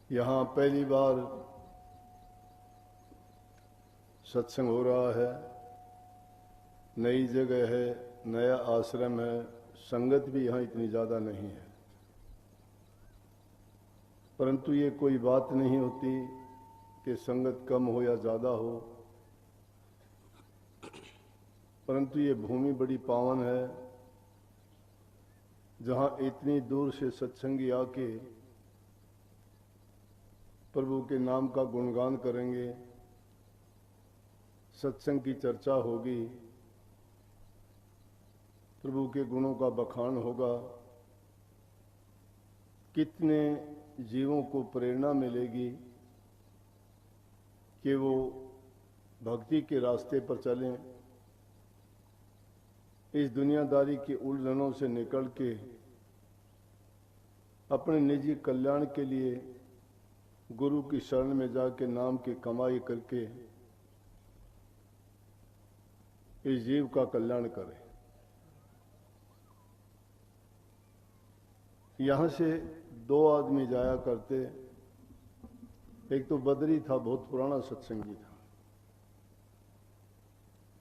यहाँ पहली बार सत्संग हो रहा है, नई जगह है, नया आश्रम है, संगत भी यहाँ इतनी ज़्यादा नहीं है। परंतु ये कोई बात नहीं होती कि संगत कम हो या ज़्यादा हो, परंतु ये भूमि बड़ी पावन है जहाँ इतनी दूर से सत्संगी आके प्रभु के नाम का गुणगान करेंगे, सत्संग की चर्चा होगी, प्रभु के गुणों का बखान होगा। कितने जीवों को प्रेरणा मिलेगी कि वो भक्ति के रास्ते पर चलें, इस दुनियादारी की उलझनों से निकल के अपने निजी कल्याण के लिए गुरु की शरण में जाके नाम की कमाई करके इस जीव का कल्याण करें। यहाँ से 2 आदमी जाया करते, एक तो बद्री था, बहुत पुराना सत्संगी था,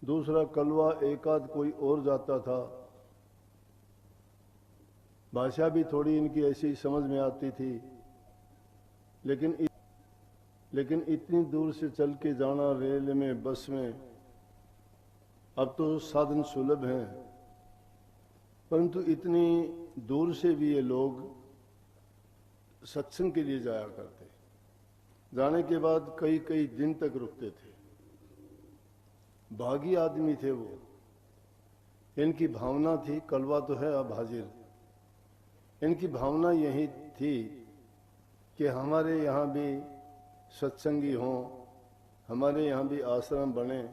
दूसरा कलवा, एक आध कोई और जाता था। भाषा भी थोड़ी इनकी ऐसी समझ में आती थी, लेकिन इतनी दूर से चल के जाना, रेल में, बस में, अब तो साधन सुलभ हैं, परंतु इतनी दूर से भी ये लोग सत्संग के लिए जाया करते। जाने के बाद कई कई दिन तक रुकते थे। भागी आदमी थे वो, इनकी भावना थी, कलवा तो है अब हाजिर, इनकी भावना यही थी कि हमारे यहाँ भी सत्संगी हों, हमारे यहाँ भी आश्रम बने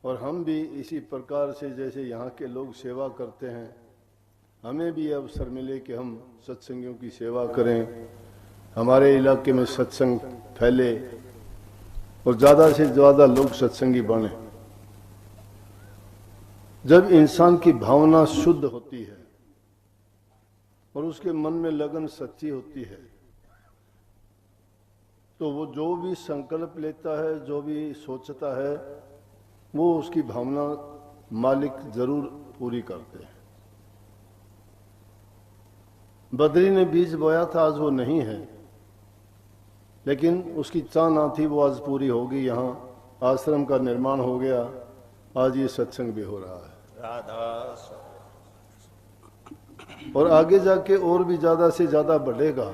और हम भी इसी प्रकार से जैसे यहाँ के लोग सेवा करते हैं, हमें भी अवसर मिले कि हम सत्संगियों की सेवा करें, हमारे इलाके में सत्संग फैले और ज़्यादा से ज़्यादा लोग सत्संगी बने। जब इंसान की भावना शुद्ध होती है और उसके मन में लगन सच्ची होती है, तो वो जो भी संकल्प लेता है, जो भी सोचता है, वो उसकी भावना मालिक जरूर पूरी करते हैं। बद्री ने बीज बोया था, आज वो नहीं है, लेकिन उसकी चाह ना थी, वो आज पूरी होगी। यहाँ आश्रम का निर्माण हो गया, आज ये सत्संग भी हो रहा है। राधा और आगे जाके और भी ज्यादा से ज्यादा बढ़ेगा,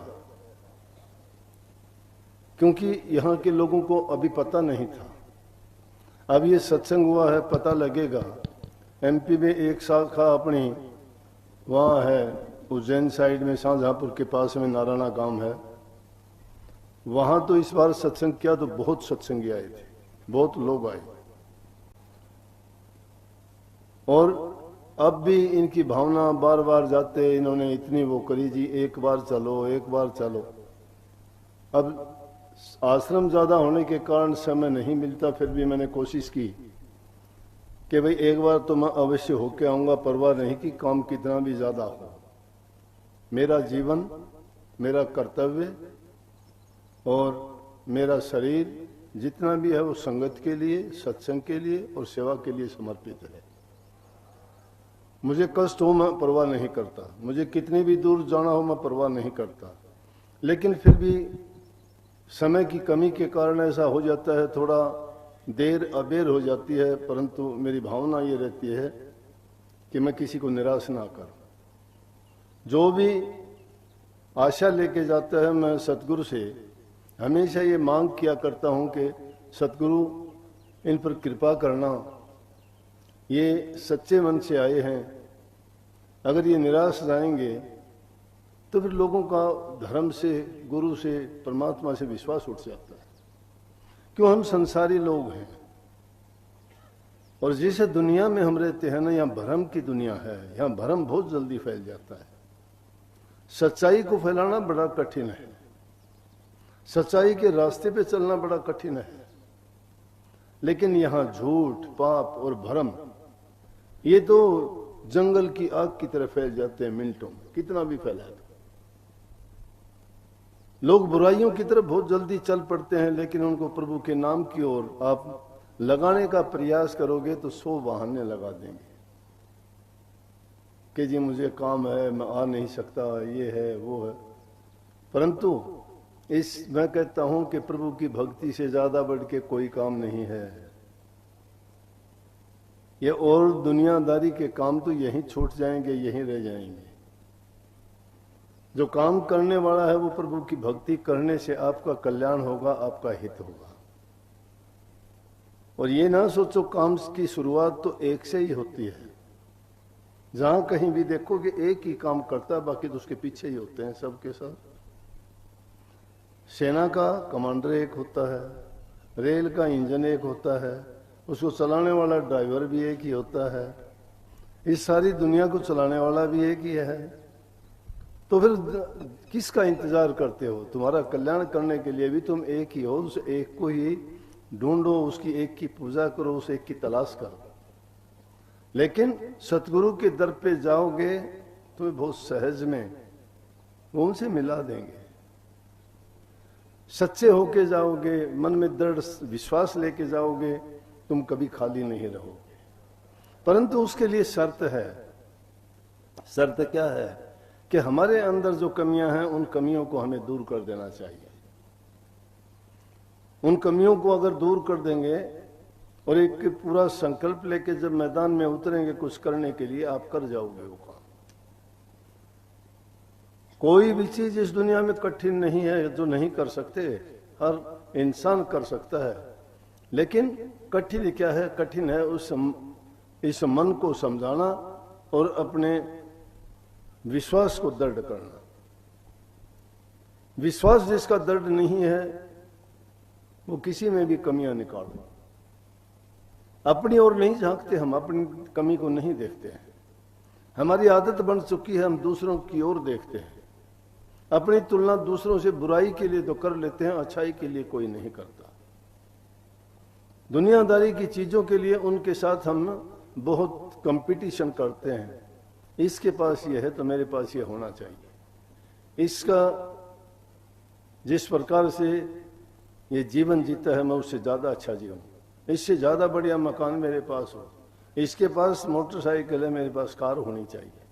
क्योंकि यहाँ के लोगों को अभी पता नहीं था। अब ये सत्संग हुआ है, पता लगेगा। एमपी में एक शाखा अपनी वहाँ है, उज्जैन साइड में, शाहजहांपुर के पास में नारायणा गांव है, वहां तो इस बार सत्संग किया तो बहुत सत्संगी आए थे, बहुत लोग आए। और अब भी इनकी भावना, बार बार जाते, इन्होंने इतनी वो करी जी, एक बार चलो, एक बार चलो। अब आश्रम ज्यादा होने के कारण समय नहीं मिलता, फिर भी मैंने कोशिश की कि भाई एक बार तो मैं अवश्य होके आऊंगा, परवाह नहीं कि काम कितना भी ज्यादा हो। मेरा जीवन, मेरा कर्तव्य और मेरा शरीर जितना भी है वो संगत के लिए, सत्संग के लिए और सेवा के लिए समर्पित है। मुझे कष्ट हो मैं परवाह नहीं करता, मुझे कितनी भी दूर जाना हो मैं परवाह नहीं करता, लेकिन फिर भी समय की कमी के कारण ऐसा हो जाता है, थोड़ा देर अबेर हो जाती है, परंतु मेरी भावना ये रहती है कि मैं किसी को निराश ना करूं। जो भी आशा लेके जाता है, मैं सतगुरु से हमेशा ये मांग किया करता हूं कि सतगुरु इन पर कृपा करना, ये सच्चे मन से आए हैं, अगर ये निराश जाएंगे तो फिर लोगों का धर्म से, गुरु से, परमात्मा से विश्वास उठ जाता है। क्यों, हम संसारी लोग हैं और जिस दुनिया में हम रहते हैं ना, यहाँ भ्रम की दुनिया है, यहाँ भ्रम बहुत जल्दी फैल जाता है। सच्चाई को फैलाना बड़ा कठिन है, सच्चाई के रास्ते पे चलना बड़ा कठिन है, लेकिन यहाँ झूठ, पाप और भ्रम ये तो जंगल की आग की तरह फैल जाते हैं मिनटों में, कितना भी फैला दो। लोग बुराइयों की तरफ बहुत जल्दी चल पड़ते हैं, लेकिन उनको प्रभु के नाम की ओर आप लगाने का प्रयास करोगे तो 100 बहाने लगा देंगे कि जी मुझे काम है, मैं आ नहीं सकता, ये है वो है। परंतु मैं कहता हूं कि प्रभु की भक्ति से ज्यादा बढ़ के कोई काम नहीं है। ये और दुनियादारी के काम तो यहीं छूट जाएंगे, यहीं रह जाएंगे। जो काम करने वाला है वो प्रभु की भक्ति करने से आपका कल्याण होगा, आपका हित होगा। और ये ना सोचो काम की शुरुआत तो एक से ही होती है। जहां कहीं भी देखोगे एक ही काम करता है, बाकी तो उसके पीछे ही होते हैं सबके सब। सेना का कमांडर एक होता है, रेल का इंजन एक होता है, उसको चलाने वाला ड्राइवर भी एक ही होता है, इस सारी दुनिया को चलाने वाला भी एक ही है। तो फिर किसका इंतजार करते हो? तुम्हारा कल्याण करने के लिए भी तुम एक ही हो, उस एक को ही ढूंढो, उसकी एक की पूजा करो, उस एक की तलाश करो। लेकिन सतगुरु के दर पे जाओगे तो बहुत सहज में वो उनसे मिला देंगे। सच्चे होके जाओगे, मन में दृढ़ विश्वास लेके जाओगे, तुम कभी खाली नहीं रहोगे। परंतु उसके लिए शर्त है। शर्त क्या है? कि हमारे अंदर जो कमियां हैं उन कमियों को हमें दूर कर देना चाहिए। उन कमियों को अगर दूर कर देंगे और एक पूरा संकल्प लेके जब मैदान में उतरेंगे कुछ करने के लिए, आप कर जाओगे वो काम। कोई भी चीज इस दुनिया में कठिन नहीं है जो नहीं कर सकते, हर इंसान कर सकता है। लेकिन कठिन क्या है? कठिन है इस मन को समझाना और अपने विश्वास को दृढ़ करना। विश्वास जिसका दृढ़ नहीं है वो किसी में भी कमियां निकालो। अपनी ओर नहीं झांकते हम, अपनी कमी को नहीं देखते हैं। हमारी आदत बन चुकी है, हम दूसरों की ओर देखते हैं। अपनी तुलना दूसरों से बुराई के लिए तो कर लेते हैं, अच्छाई के लिए कोई नहीं करता। दुनियादारी की चीजों के लिए उनके साथ हम बहुत कंपटीशन करते हैं। इसके पास ये है तो मेरे पास ये होना चाहिए। इसका जिस प्रकार से ये जीवन जीता है मैं उससे ज्यादा अच्छा जीऊं, इससे ज्यादा बढ़िया मकान मेरे पास हो, इसके पास मोटरसाइकिल है, मेरे पास कार होनी चाहिए।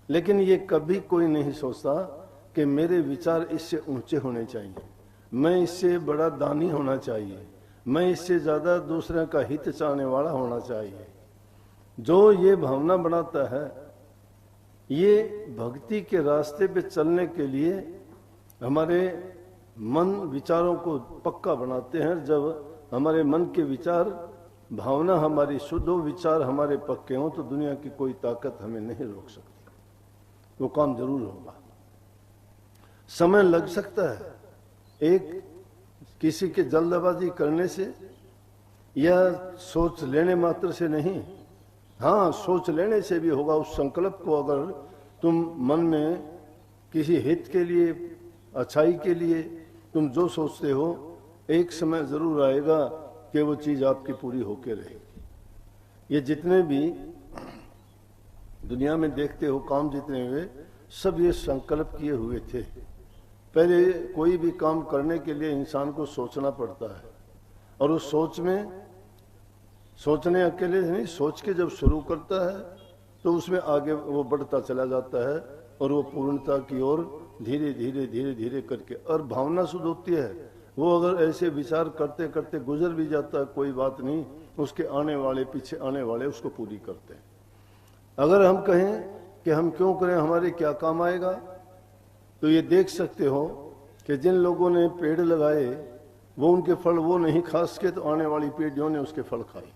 लेकिन ये कभी कोई नहीं सोचता कि मेरे विचार इससे ऊंचे होने चाहिए, मैं इससे बड़ा दानी होना चाहिए, मैं इससे ज्यादा दूसरे का हित चाहने वाला होना चाहिए। जो ये भावना बनाता है, ये भक्ति के रास्ते पे चलने के लिए हमारे मन विचारों को पक्का बनाते हैं। जब हमारे मन के विचार भावना हमारी शुद्ध हो, विचार हमारे पक्के हों, तो दुनिया की कोई ताकत हमें नहीं रोक सकती। वो काम जरूर होगा। समय लग सकता है, एक किसी के जल्दबाजी करने से या सोच लेने मात्र से नहीं। हाँ, सोच लेने से भी होगा। उस संकल्प को अगर तुम मन में किसी हित के लिए, अच्छाई के लिए तुम जो सोचते हो, एक समय जरूर आएगा कि वो चीज आपकी पूरी होके रहेगी। ये जितने भी दुनिया में देखते हो काम जितने हुए, सब ये संकल्प किए हुए थे। पहले कोई भी काम करने के लिए इंसान को सोचना पड़ता है, और उस सोच में सोचने अकेले नहीं, सोच के जब शुरू करता है तो उसमें आगे वो बढ़ता चला जाता है और वो पूर्णता की ओर धीरे धीरे धीरे धीरे करके, और भावना शुद्ध होती है। वो अगर ऐसे विचार करते करते गुजर भी जाता है, कोई बात नहीं, उसके आने वाले पीछे आने वाले उसको पूरी करते हैं। अगर हम कहें कि हम क्यों करें, हमारे क्या काम आएगा, तो ये देख सकते हो कि जिन लोगों ने पेड़ लगाए वो उनके फल वो नहीं खा सके, तो आने वाली पीढ़ियों ने उसके फल खाए।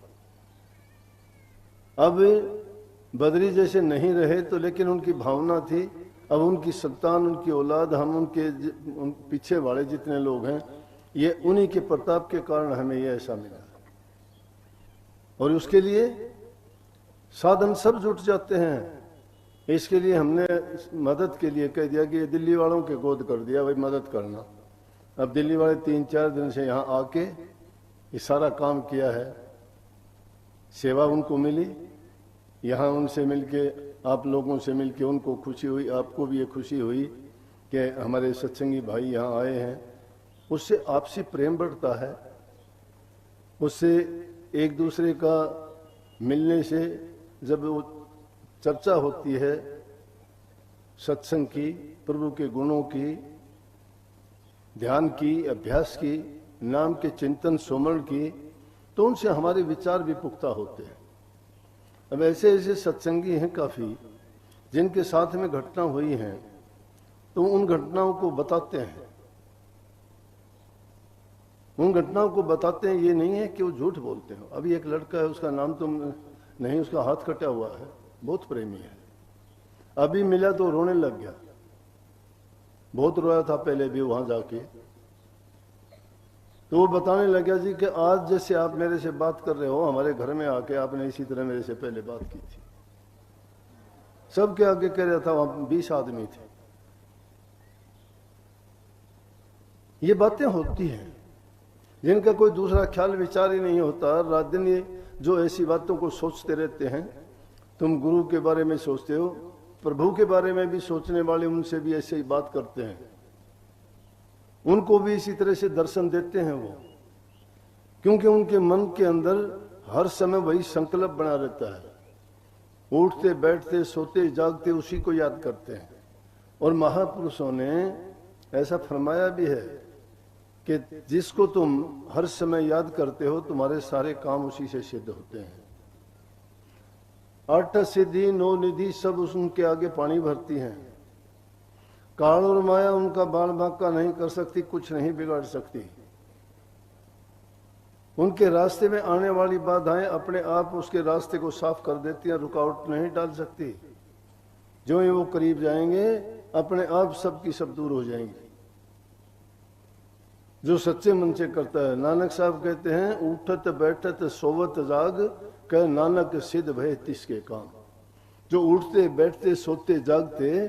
अब बद्री जैसे नहीं रहे तो, लेकिन उनकी भावना थी। अब उनकी संतान, उनकी औलाद, हम उनके पीछे वाले जितने लोग हैं, ये उन्हीं के प्रताप के कारण हमें ये ऐसा मिला। और उसके लिए साधन सब जुट जाते हैं। इसके लिए हमने मदद के लिए कह दिया कि ये दिल्ली वालों के गोद कर दिया, भाई मदद करना। अब दिल्ली वाले 3-4 दिन से यहाँ आके ये सारा काम किया है। सेवा उनको मिली, यहाँ उनसे मिलके, आप लोगों से मिलके उनको खुशी हुई, आपको भी ये खुशी हुई कि हमारे सत्संगी भाई यहाँ आए हैं, उससे आपसी प्रेम बढ़ता है, उससे एक दूसरे का मिलने से जब वो चर्चा होती है सत्संग की, प्रभु के गुणों की, ध्यान की, अभ्यास की, नाम के चिंतन सुमरण की, तो उनसे हमारे विचार भी पुख्ता होते हैं। अब ऐसे ऐसे सत्संगी हैं काफी जिनके साथ में घटना हुई हैं, तो उन घटनाओं को बताते हैं, उन घटनाओं को बताते हैं। ये नहीं है कि वो झूठ बोलते हो। अभी एक लड़का है, उसका नाम तुम नहीं, उसका हाथ कटा हुआ है, बहुत प्रेमी है, अभी मिला तो रोने लग गया, बहुत रोया था पहले भी वहां जाके। तो वो बताने लगा जी कि आज जैसे आप मेरे से बात कर रहे हो, हमारे घर में आके आपने इसी तरह मेरे से पहले बात की थी। सबके आगे कह रहा था, वहां 20 आदमी थे। ये बातें होती हैं जिनका कोई दूसरा ख्याल विचार ही नहीं होता। रात दिन ये जो ऐसी बातों को सोचते रहते हैं। तुम गुरु के बारे में सोचते हो, प्रभु के बारे में भी सोचने वाले उनसे भी ऐसे ही बात करते हैं, उनको भी इसी तरह से दर्शन देते हैं वो, क्योंकि उनके मन के अंदर हर समय वही संकल्प बना रहता है। उठते बैठते सोते जागते उसी को याद करते हैं। और महापुरुषों ने ऐसा फरमाया भी है कि जिसको तुम हर समय याद करते हो, तुम्हारे सारे काम उसी से सिद्ध होते हैं। 8 सिद्धि 9 निधि सब उनके आगे पानी भरती हैं। काल और माया उनका बाल बांका नहीं कर सकती, कुछ नहीं बिगाड़ सकती। उनके रास्ते में आने वाली बाधाएं अपने आप उसके रास्ते को साफ कर देती हैं, रुकावट नहीं डाल सकती। जो ही वो करीब जाएंगे अपने आप सब की सब दूर हो जाएंगी। जो सच्चे मन से करता है, नानक साहब कहते हैं, उठत बैठत सोवत जाग कह नानक सिद्ध भय तिसके काम। जो उठते बैठते सोते जागते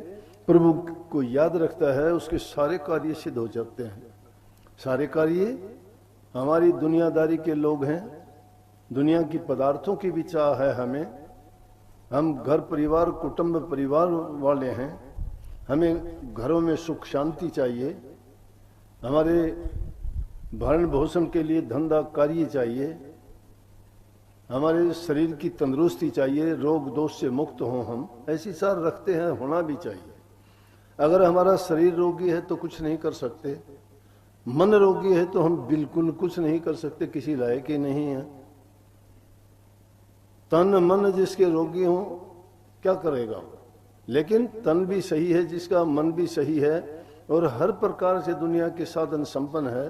प्रभु को याद रखता है, उसके सारे कार्य सिद्ध हो जाते हैं। सारे कार्य हमारी दुनियादारी के लोग हैं, दुनिया की पदार्थों की भी चाह है हमें। हम घर परिवार कुटुंब परिवार वाले हैं, हमें घरों में सुख शांति चाहिए, हमारे भरण भोषण के लिए धंधा कार्य चाहिए, हमारे शरीर की तंदुरुस्ती चाहिए, रोग दोष से मुक्त हों हम, ऐसी सार रखते हैं, होना भी चाहिए। अगर हमारा शरीर रोगी है तो कुछ नहीं कर सकते, मन रोगी है तो हम बिल्कुल कुछ नहीं कर सकते, किसी लायक ही नहीं है। तन मन जिसके रोगी हों क्या करेगा? लेकिन तन भी सही है जिसका, मन भी सही है और हर प्रकार से दुनिया के साधन संपन्न है,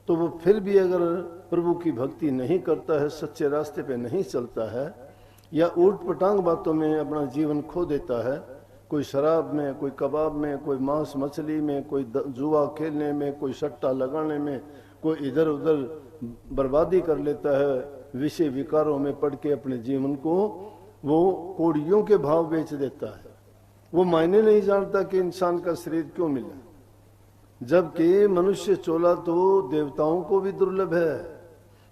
तो वो फिर भी अगर प्रभु की भक्ति नहीं करता है, सच्चे रास्ते पे नहीं चलता है, या ऊट पटांग बातों में अपना जीवन खो देता है, कोई शराब में, कोई कबाब में, कोई मांस मछली में, कोई जुआ खेलने में, कोई सट्टा लगाने में, कोई इधर उधर बर्बादी कर लेता है, विषय विकारों में पड़ के अपने जीवन को वो कोड़ियों के भाव बेच देता है। वो मायने नहीं जानता कि इंसान का शरीर क्यों मिला, जबकि मनुष्य चोला तो देवताओं को भी दुर्लभ है।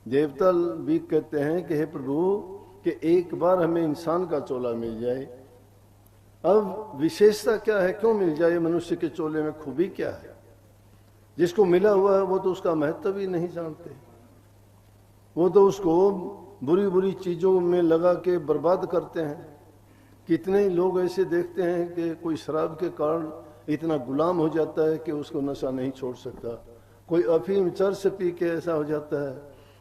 देवता भी कहते हैं कि हे प्रभु कि एक बार हमें इंसान का चोला मिल जाए। अब विशेषता क्या है, क्यों मिल जाए? मनुष्य के चोले में खूबी क्या है? जिसको मिला हुआ है वो तो उसका महत्व ही नहीं जानते, वो तो उसको बुरी बुरी चीजों में लगा के बर्बाद करते हैं। कितने ही लोग ऐसे देखते हैं कि कोई शराब के कारण इतना गुलाम हो जाता है कि उसको नशा नहीं छोड़ सकता, कोई अफीम चरस पी के ऐसा हो जाता है,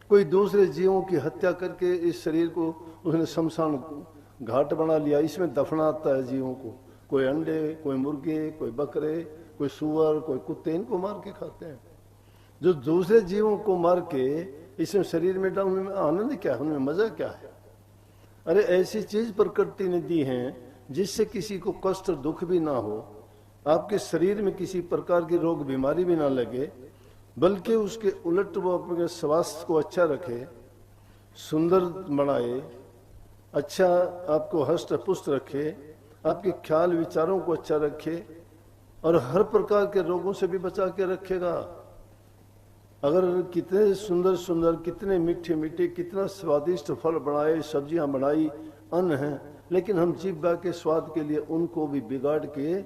कोई दूसरे जीवों की हत्या करके इस शरीर को उसने शमशान घाट बना लिया, इसमें दफनाता है जीवों को। कोई अंडे, कोई मुर्गे, कोई बकरे, कोई सुअर, कोई कुत्ते, इनको मार के खाते हैं। जो दूसरे जीवों को मार के इसमें शरीर में डाल, उनमें आनंद क्या है, उनमें मजा क्या है? अरे ऐसी चीज प्रकृति ने दी है जिससे किसी को कष्ट दुख भी ना हो, आपके शरीर में किसी प्रकार की रोग बीमारी भी ना लगे, बल्कि उसके उलट वो अपने स्वास्थ्य को अच्छा रखे, सुंदर बनाए, अच्छा आपको हष्ट पुष्ट रखे, आपके ख्याल विचारों को अच्छा रखे और हर प्रकार के रोगों से भी बचा के रखेगा। अगर कितने सुंदर सुंदर, कितने मीठे मीठे, कितना स्वादिष्ट फल बनाए, सब्जियां बनाई, अन्न है, लेकिन हम जीभ के स्वाद के लिए उनको भी बिगाड़ के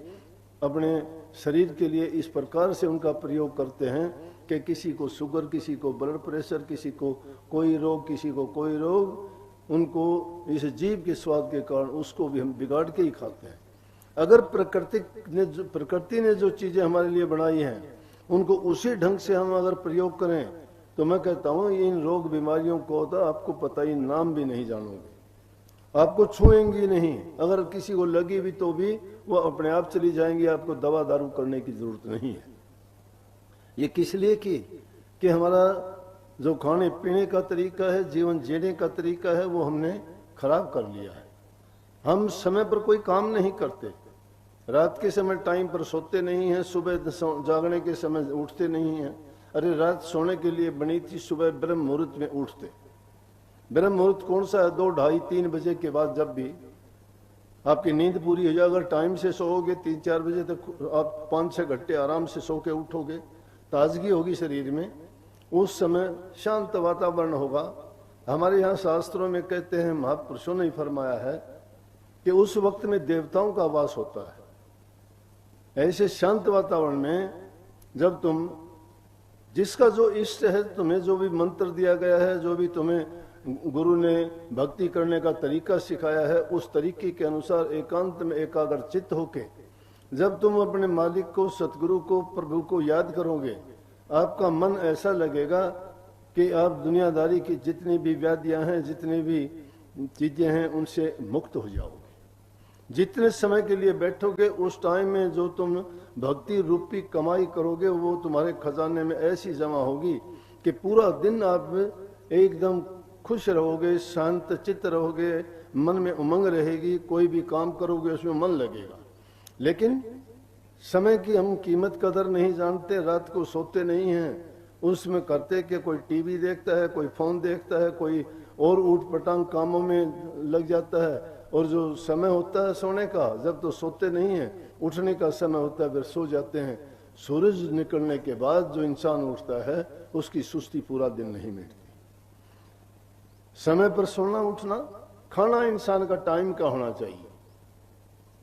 अपने शरीर के लिए इस प्रकार से उनका प्रयोग करते हैं कि किसी को शुगर, किसी को ब्लड प्रेशर, किसी को कोई रोग, किसी को कोई रोग, उनको इस जीव के स्वाद के कारण उसको भी हम बिगाड़ के ही खाते हैं। अगर प्रकृति ने जो चीजें हमारे लिए बनाई हैं उनको उसी ढंग से हम अगर प्रयोग करें तो मैं कहता हूं इन रोग बीमारियों को तो आपको पता ही नाम भी नहीं जानोगे, आपको छुएंगी नहीं। अगर किसी को लगी भी तो भी वो अपने आप चली जाएंगी, आपको दवा दारू करने की जरूरत नहीं है। ये किस लिए कि हमारा जो खाने पीने का तरीका है, जीवन जीने का तरीका है, वो हमने खराब कर लिया है। हम समय पर कोई काम नहीं करते, रात के समय टाइम पर सोते नहीं हैं, सुबह जागने के समय उठते नहीं हैं। अरे रात सोने के लिए बनी थी, सुबह ब्रह्म मुहूर्त में उठते। ब्रह्म मुहूर्त कौन सा है? 2, 2:30, 3 बजे के बाद जब भी आपकी नींद पूरी हो जाए, अगर टाइम से सोओगे 3, 4 बजे तक आप 5, 6 घंटे आराम से सो के उठोगे, ताजगी होगी शरीर में, उस समय शांत वातावरण होगा। हमारे यहाँ शास्त्रों में कहते हैं, महापुरुषों ने फरमाया है कि उस वक्त में देवताओं का वास होता है। ऐसे शांत वातावरण में जब तुम जिसका जो इष्ट है, तुम्हें जो भी मंत्र दिया गया है, जो भी तुम्हें गुरु ने भक्ति करने का तरीका सिखाया है, उस तरीके के अनुसार एकांत में एकाग्र चित्त होके जब तुम अपने मालिक को, सतगुरु को, प्रभु को याद करोगे, आपका मन ऐसा लगेगा कि आप दुनियादारी की जितनी भी व्याधियां हैं, जितनी भी चीजें हैं, उनसे मुक्त हो जाओगे। जितने समय के लिए बैठोगे उस टाइम में जो तुम भक्ति रूपी कमाई करोगे वो तुम्हारे खजाने में ऐसी जमा होगी कि पूरा दिन आप एकदम खुश रहोगे, शांत चित्त रहोगे, मन में उमंग रहेगी, कोई भी काम करोगे उसमें मन लगेगा। लेकिन समय की हम कीमत कदर नहीं जानते, रात को सोते नहीं हैं, उसमें करते कि कोई टीवी देखता है, कोई फोन देखता है, कोई और ऊट पटांग कामों में लग जाता है। और जो समय होता है सोने का, जब तो सोते नहीं हैं, उठने का समय होता है फिर सो जाते हैं। सूरज निकलने के बाद जो इंसान उठता है उसकी सुस्ती पूरा दिन नहीं मिटती। समय पर सोना उठना, खाना इंसान का टाइम का होना चाहिए।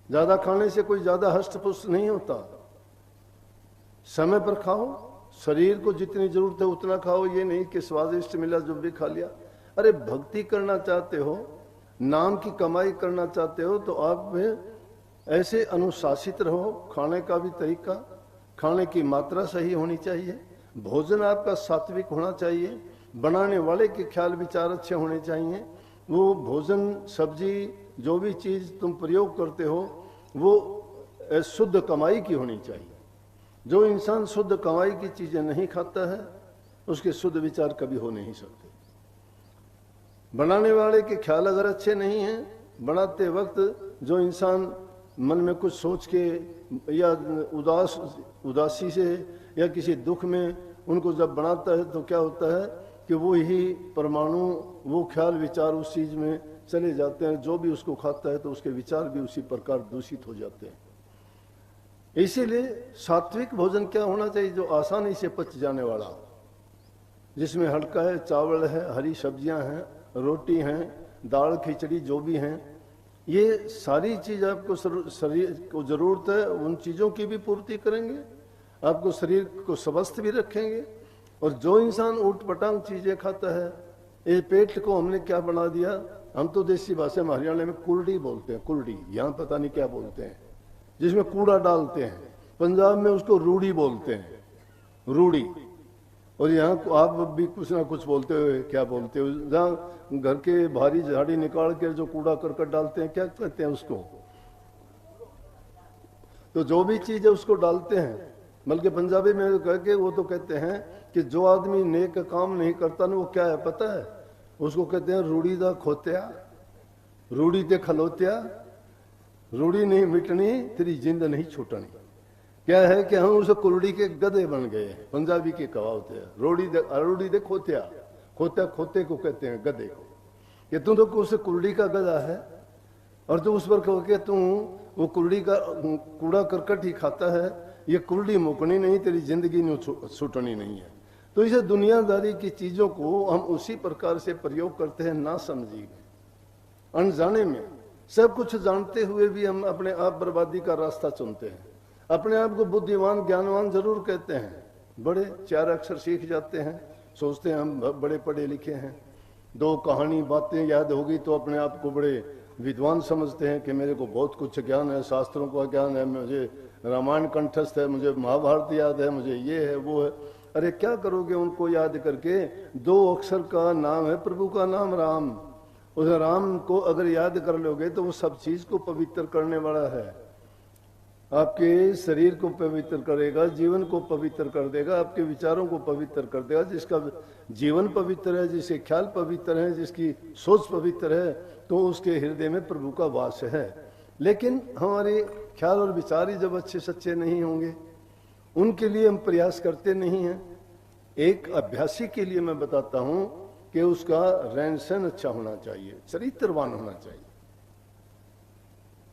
ज्यादा खाने से कोई ज्यादा हष्ट पुष्ट नहीं होता। समय पर खाओ, शरीर को जितनी जरूरत है उतना खाओ, ये नहीं कि स्वादिष्ट मिला जो भी खा लिया। अरे भक्ति करना चाहते हो, नाम की कमाई करना चाहते हो तो आप ऐसे अनुशासित रहो। खाने का भी तरीका, खाने की मात्रा सही होनी चाहिए, भोजन आपका सात्विक होना चाहिए, बनाने वाले के ख्याल विचार अच्छे होने चाहिए। वो भोजन, सब्जी, जो भी चीज तुम प्रयोग करते हो वो शुद्ध कमाई की होनी चाहिए। जो इंसान शुद्ध कमाई की चीजें नहीं खाता है उसके शुद्ध विचार कभी हो नहीं सकते। बनाने वाले के ख्याल अगर अच्छे नहीं हैं, बनाते वक्त जो इंसान मन में कुछ सोच के या उदासी से या किसी दुख में उनको जब बनाता है तो क्या होता है कि वो ही परमाणु, वो ख्याल विचार उस चीज में चले जाते हैं। जो भी उसको खाता है तो उसके विचार भी उसी प्रकार दूषित हो जाते हैं। इसीलिए सात्विक भोजन क्या होना चाहिए? जो आसानी से पच जाने वाला, जिसमें हल्का है, चावल है, हरी सब्जियां हैं, रोटी हैं, दाल खिचड़ी जो भी हैं, ये सारी चीज आपको शरीर को जरूरत है, उन चीजों की भी पूर्ति करेंगे, आपको शरीर को स्वस्थ भी रखेंगे। और जो इंसान ऊट पटांग चीजें खाता है, ये पेट को हमने क्या बना दिया, हम तो देसी भाषा में हरियाणा में कुलडी बोलते हैं, कुलडी, यहाँ पता नहीं क्या बोलते हैं, जिसमें कूड़ा डालते हैं। पंजाब में उसको रूढ़ी बोलते हैं, रूढ़ी। और यहाँ आप भी कुछ ना कुछ बोलते हो, क्या बोलते हो, जहाँ घर के भारी झाड़ी निकाल के जो कूड़ा करकट डालते हैं, क्या कहते हैं उसको? तो जो भी चीज है उसको डालते हैं। बल्कि पंजाबी में कह के वो तो कहते हैं कि जो आदमी नेक काम नहीं करता ना, वो क्या है पता है? उसको कहते हैं रूढ़ी दा खोत्या, रूढ़ी दे खलोत्या, रूढ़ी नहीं मिटनी तेरी जिंद नहीं छूटनी। क्या है कि हम उसे कुलड़ी के गधे बन गए हैं, पंजाबी की कहावत है। रूढ़ी दे खोत्या, खोत्या खोते को कहते हैं गधे को, कि तू तो उस कुलड़ी का गधा है और तू उस पर कहो कि तू वो कुलड़ी का कूड़ा करकट ही खाता है, ये कुलड़ी मुकनी नहीं, तेरी जिंदगी छूटनी नहीं है। तो इसे दुनियादारी की चीजों को हम उसी प्रकार से प्रयोग करते हैं, ना समझी अनजाने में। सब कुछ जानते हुए भी हम अपने आप बर्बादी का रास्ता चुनते हैं। अपने आप को बुद्धिमान ज्ञानवान जरूर कहते हैं, बड़े 4 अक्षर सीख जाते हैं, सोचते हैं हम बड़े पढ़े लिखे हैं, 2 कहानी बातें याद होगी तो अपने आप को बड़े विद्वान समझते हैं कि मेरे को बहुत कुछ ज्ञान है, शास्त्रों का ज्ञान है, मुझे रामायण कंठस्थ है, मुझे महाभारत याद है, मुझे ये है वो है। अरे क्या करोगे उनको याद करके? 2 अक्षर का नाम है प्रभु का नाम राम। उस राम को अगर याद कर लोगे तो वो सब चीज को पवित्र करने वाला है। आपके शरीर को पवित्र करेगा, जीवन को पवित्र कर देगा, आपके विचारों को पवित्र कर देगा। जिसका जीवन पवित्र है, जिसके ख्याल पवित्र है, जिसकी सोच पवित्र है, तो उसके हृदय में प्रभु का वास है। लेकिन हमारे ख्याल और विचार ही जब अच्छे सच्चे नहीं होंगे, उनके लिए हम प्रयास करते नहीं हैं। एक अभ्यासी के लिए मैं बताता हूं कि उसका रहन सहन अच्छा होना चाहिए, चरित्रवान होना चाहिए।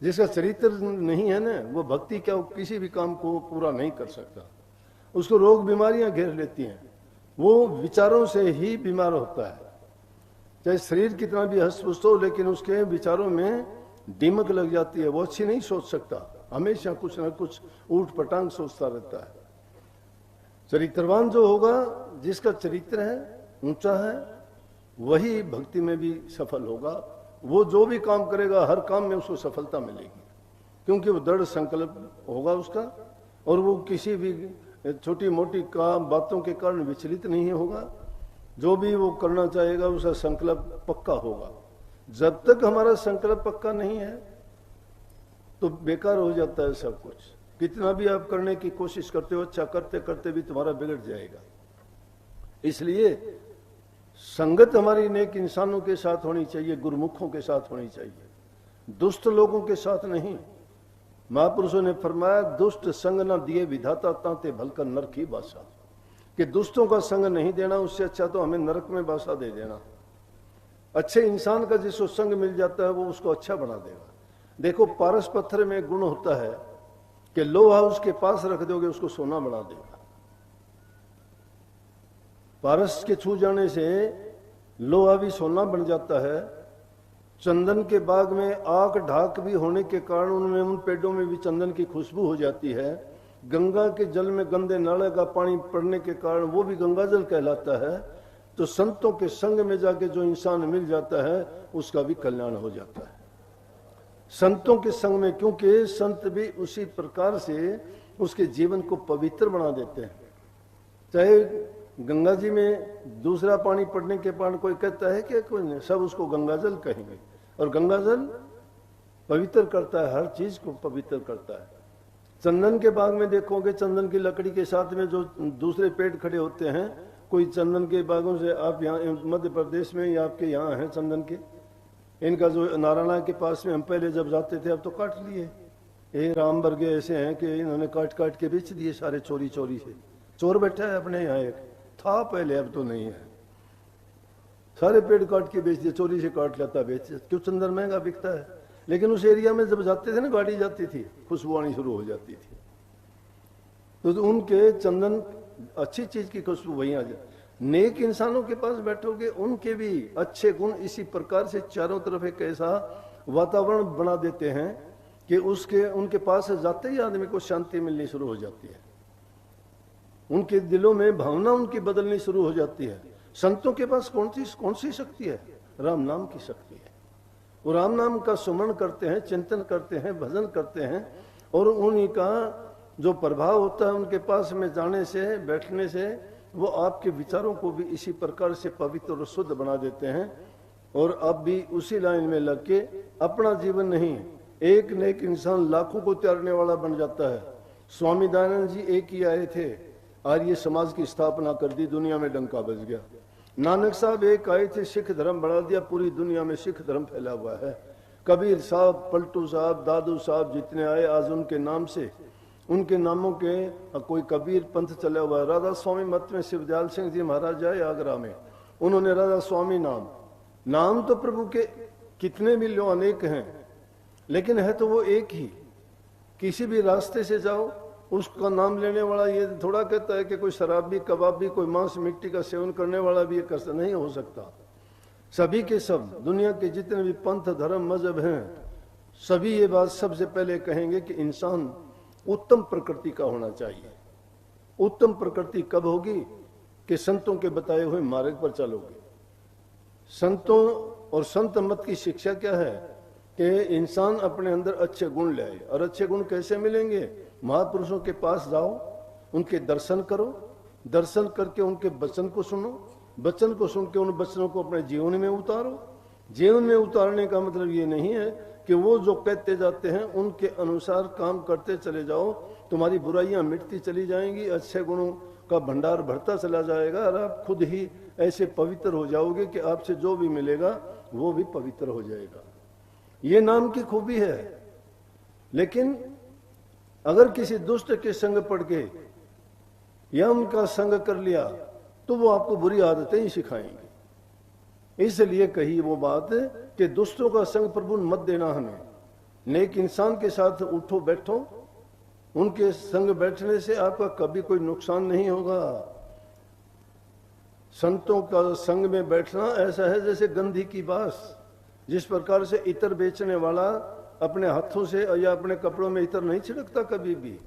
जिसका चरित्र नहीं है ना, वो भक्ति क्या किसी भी काम को पूरा नहीं कर सकता। उसको रोग बीमारियां घेर लेती हैं, वो विचारों से ही बीमार होता है। चाहे शरीर कितना भी हस्त पुष्ट हो, लेकिन उसके विचारों में दीमक लग जाती है, वो अच्छी नहीं सोच सकता, हमेशा कुछ ना कुछ ऊट पटांग सोचता रहता है। चरित्रवान जो होगा, जिसका चरित्र है ऊंचा है, वही भक्ति में भी सफल होगा। वो जो भी काम करेगा, हर काम में उसको सफलता मिलेगी, क्योंकि वो दृढ़ संकल्प होगा उसका, और वो किसी भी छोटी मोटी काम बातों के कारण विचलित नहीं होगा। जो भी वो करना चाहेगा उसका संकल्प पक्का होगा। जब तक हमारा संकल्प पक्का नहीं है तो बेकार हो जाता है सब कुछ। कितना भी आप करने की कोशिश करते हो, अच्छा करते करते भी तुम्हारा बिगड़ जाएगा। इसलिए संगत हमारी नेक इंसानों के साथ होनी चाहिए, गुरुमुखों के साथ होनी चाहिए, दुष्ट लोगों के साथ नहीं। महापुरुषों ने फरमाया, दुष्ट संग न दिए विधाता तांते भलकर नरक ही बासा, कि दुष्टों का संग नहीं देना, उससे अच्छा तो हमें नरक में बासा दे देना। अच्छे इंसान का जिसको संग मिल जाता है वो उसको अच्छा बना देगा। देखो, पारस पत्थर में गुण होता है कि लोहा उसके पास रख दोगे उसको सोना बना देगा। पारस के छू जाने से लोहा भी सोना बन जाता है। चंदन के बाग में आग ढाक भी होने के कारण उनमें, उन पेड़ों में भी चंदन की खुशबू हो जाती है। गंगा के जल में गंदे नाले का पानी पड़ने के कारण वो भी गंगा जल कहलाता है। तो संतों के संग में जाके जो इंसान मिल जाता है उसका भी कल्याण हो जाता है, संतों के संग में। क्योंकि संत भी उसी प्रकार से उसके जीवन को पवित्र बना देते हैं। चाहे गंगा जी में दूसरा पानी पड़ने के बाद कोई कहता है कि कोई नहीं, सब उसको गंगा जल कहेंगे, और गंगा जल पवित्र करता है, हर चीज को पवित्र करता है। चंदन के बाग में देखोगे, चंदन की लकड़ी के साथ में जो दूसरे पेड़ खड़े होते हैं, कोई चंदन के बागों से, आप यहाँ मध्य प्रदेश में या आपके यहाँ हैं चंदन के, इनका जो नारायणा के पास में हम पहले जब जाते थे, अब तो काट लिए। ये राम वर्गे ऐसे हैं कि इन्होंने काट काट के बेच दिए सारे, चोरी चोरी से। चोर बैठा है अपने यहाँ, एक था पहले, अब तो नहीं है। सारे पेड़ काट के बेच दिए, चोरी से काट लेता बेच, क्यों? चंदन महंगा बिकता है। लेकिन उस एरिया में जब जाते थे ना, गाड़ी जाती थी, खुशबू आनी शुरू हो जाती थी। तो उनके चंदन, अच्छी चीज की खुशबू वहीं आ जाती। नेक इंसानों के पास बैठोगे, उनके भी अच्छे गुण इसी प्रकार से चारों तरफ एक ऐसा वातावरण बना देते हैं कि उनके पास जाते ही आदमी को शांति मिलनी शुरू हो जाती है। उनके दिलों में भावना उनकी बदलनी शुरू हो जाती है। संतों के पास कौन सी शक्ति है? राम नाम की शक्ति है। वो राम नाम का सुमरण करते हैं, चिंतन करते हैं, भजन करते हैं, और उन्हीं का जो प्रभाव होता है उनके पास में जाने से, बैठने से, वो आपके विचारों को भी इसी प्रकार से पवित्र और शुद्ध बना देते हैं। और आप भी उसी लाइन में लग के अपना जीवन नहीं, एक नेक इंसान लाखों को त्यागने वाला बन जाता है। स्वामी दयानंद जी एक ही आए थे, आर्य समाज की स्थापना कर दी, दुनिया में डंका बज गया। नानक साहब एक आए थे, सिख धर्म बढ़ा दिया, पूरी दुनिया में सिख धर्म फैला हुआ है। कबीर साहब, पलटू साहब, दादू साहब जितने आए, आज उनके नाम से, उनके नामों के कोई कबीर पंथ चला हुआ है। राधा स्वामी मत में शिवदयाल सिंह जी महाराज आए आगरा में, उन्होंने राधा स्वामी नाम तो प्रभु के कितने भी लो अनेक हैं, लेकिन है तो वो एक ही। किसी भी रास्ते से जाओ, उसका नाम लेने वाला ये थोड़ा कहता है कि कोई शराब भी, कबाब भी, कोई मांस मिट्टी का सेवन करने वाला भी ये नहीं हो सकता। सभी के सब, दुनिया के जितने भी पंथ धर्म मजहब हैं, सभी ये बात सबसे पहले कहेंगे कि इंसान उत्तम प्रकृति का होना चाहिए। उत्तम प्रकृति कब होगी कि संतों के बताए हुए मार्ग पर चलोगे। संतों और संत मत की शिक्षा क्या है कि इंसान अपने अंदर अच्छे गुण लाए। और अच्छे गुण कैसे मिलेंगे? महापुरुषों के पास जाओ, उनके दर्शन करो, दर्शन करके उनके वचन को सुनो, वचन को सुन के उन वचनों को अपने जीवन में उतारो। जीवन में उतारने का मतलब ये नहीं है कि वो जो कहते जाते हैं उनके अनुसार काम करते चले जाओ, तुम्हारी बुराइयां मिटती चली जाएंगी, अच्छे गुणों का भंडार बढ़ता चला जाएगा और आप खुद ही ऐसे पवित्र हो जाओगे कि आपसे जो भी मिलेगा वो भी पवित्र हो जाएगा। ये नाम की खूबी है। लेकिन अगर किसी दुष्ट के संग पड़ के या उनका संग कर लिया तो वो आपको बुरी आदतें ही सिखाएंगे। इसलिए कही वो बात कि दुष्टों का संग प्रभु मत देना हमें। नेक इंसान के साथ उठो बैठो, उनके संग बैठने से आपका कभी कोई नुकसान नहीं होगा। संतों का संग में बैठना ऐसा है जैसे गंधी की बास। जिस प्रकार से इत्र बेचने वाला अपने हाथों से या अपने कपड़ों में इत्र नहीं छिड़कता कभी भी,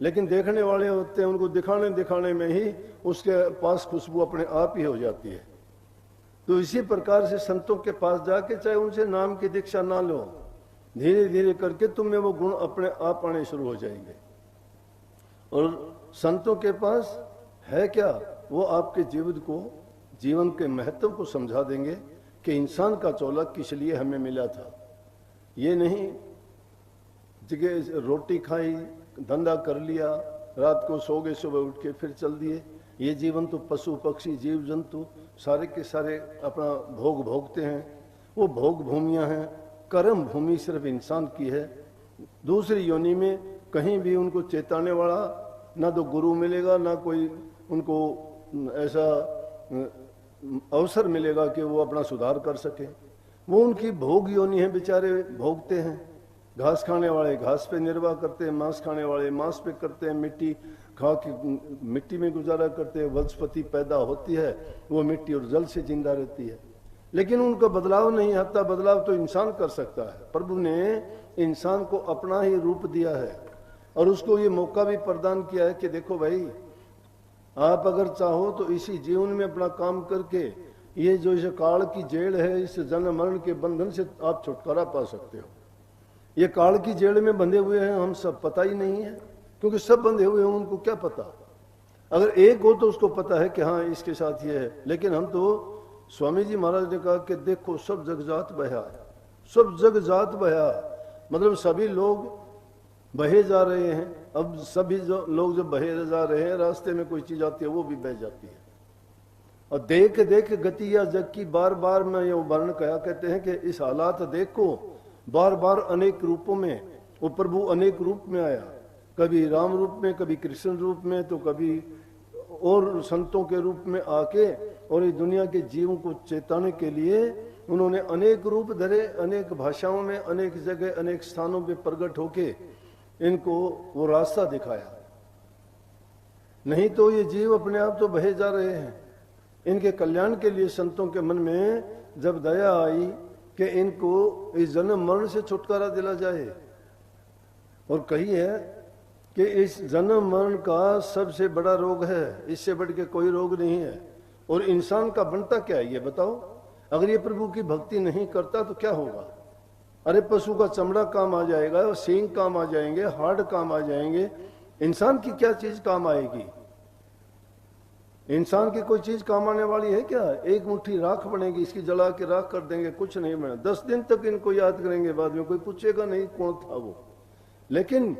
लेकिन देखने वाले होते हैं, उनको दिखाने दिखाने में ही उसके पास खुशबू अपने आप ही हो जाती है। तो इसी प्रकार से संतों के पास जाके चाहे उनसे नाम की दीक्षा ना लो, धीरे धीरे करके तुम में वो गुण अपने आप आने शुरू हो जाएंगे। और संतों के पास है क्या? वो आपके जीवन के महत्व को समझा देंगे कि इंसान का चोला किस लिए हमें मिला था। ये नहीं जगह रोटी खाई, धंधा कर लिया, रात को सो गए, सुबह उठ के फिर चल दिए। ये जीवन तो पशु पक्षी जीव जंतु सारे के सारे अपना भोग भोगते हैं। वो भोग भूमियां हैं, कर्म भूमि सिर्फ इंसान की है। दूसरी योनि में कहीं भी उनको चेताने वाला ना तो गुरु मिलेगा, ना कोई उनको ऐसा अवसर मिलेगा कि वो अपना सुधार कर सके। वो उनकी भोग योनि है, बेचारे भोगते हैं। घास खाने वाले घास पे निर्वाह करते हैं, मांस खाने वाले मांस पे करते हैं, मिट्टी खा के मिट्टी में गुजारा करते हैं। वनस्पति पैदा होती है, वो मिट्टी और जल से जिंदा रहती है, लेकिन उनका बदलाव नहीं आता। बदलाव तो इंसान कर सकता है। प्रभु ने इंसान को अपना ही रूप दिया है और उसको ये मौका भी प्रदान किया है कि देखो भाई, आप अगर चाहो तो इसी जीवन में अपना काम करके ये जो इस काल की जेल है, इस जन्म मरण के बंधन से आप छुटकारा पा सकते हो। ये काल की जेल में बंधे हुए हैं हम सब, पता ही नहीं है, क्योंकि सब बंधे हुए हैं, उनको क्या पता। अगर एक हो तो उसको पता है कि हाँ इसके साथ ये है। लेकिन हम तो, स्वामी जी महाराज ने कहा कि देखो सब जग जात बहा, सब जग जात बहा, मतलब सभी लोग बहे जा रहे हैं। अब सभी जो लोग जब बहे जा रहे हैं, रास्ते में कोई चीज आती है वो भी बह जाती है। और देख देख गति या जग की, बार बार मैं ये वर्णन कहा कहते हैं कि इस हालात देखो, बार बार अनेक रूपों में वो प्रभु अनेक रूप में आया, कभी राम रूप में, कभी कृष्ण रूप में, तो कभी और संतों के रूप में आके और इस दुनिया के जीवों को चेताने के लिए उन्होंने अनेक रूप धरे, अनेक भाषाओं में, अनेक जगह, अनेक स्थानों पे प्रकट होके इनको वो रास्ता दिखाया। नहीं तो ये जीव अपने आप तो बहे जा रहे हैं। इनके कल्याण के लिए संतों के मन में जब दया आई कि इनको इस जन्म मरण से छुटकारा दिला जाए, और कही है कि इस जन्म मरण का सबसे बड़ा रोग है, इससे बढ़ के कोई रोग नहीं है। और इंसान का बनता क्या है ये बताओ? अगर ये प्रभु की भक्ति नहीं करता तो क्या होगा? अरे पशु का चमड़ा काम आ जाएगा, सींग काम आ जाएंगे, हार्ड काम आ जाएंगे, इंसान की क्या चीज काम आएगी? इंसान की कोई चीज काम आने वाली है क्या? एक मुट्ठी राख बनेगी, इसकी जला के राख कर देंगे, कुछ नहीं बना। 10 दिन तक इनको याद करेंगे, बाद में कोई पूछेगा नहीं कौन था वो। लेकिन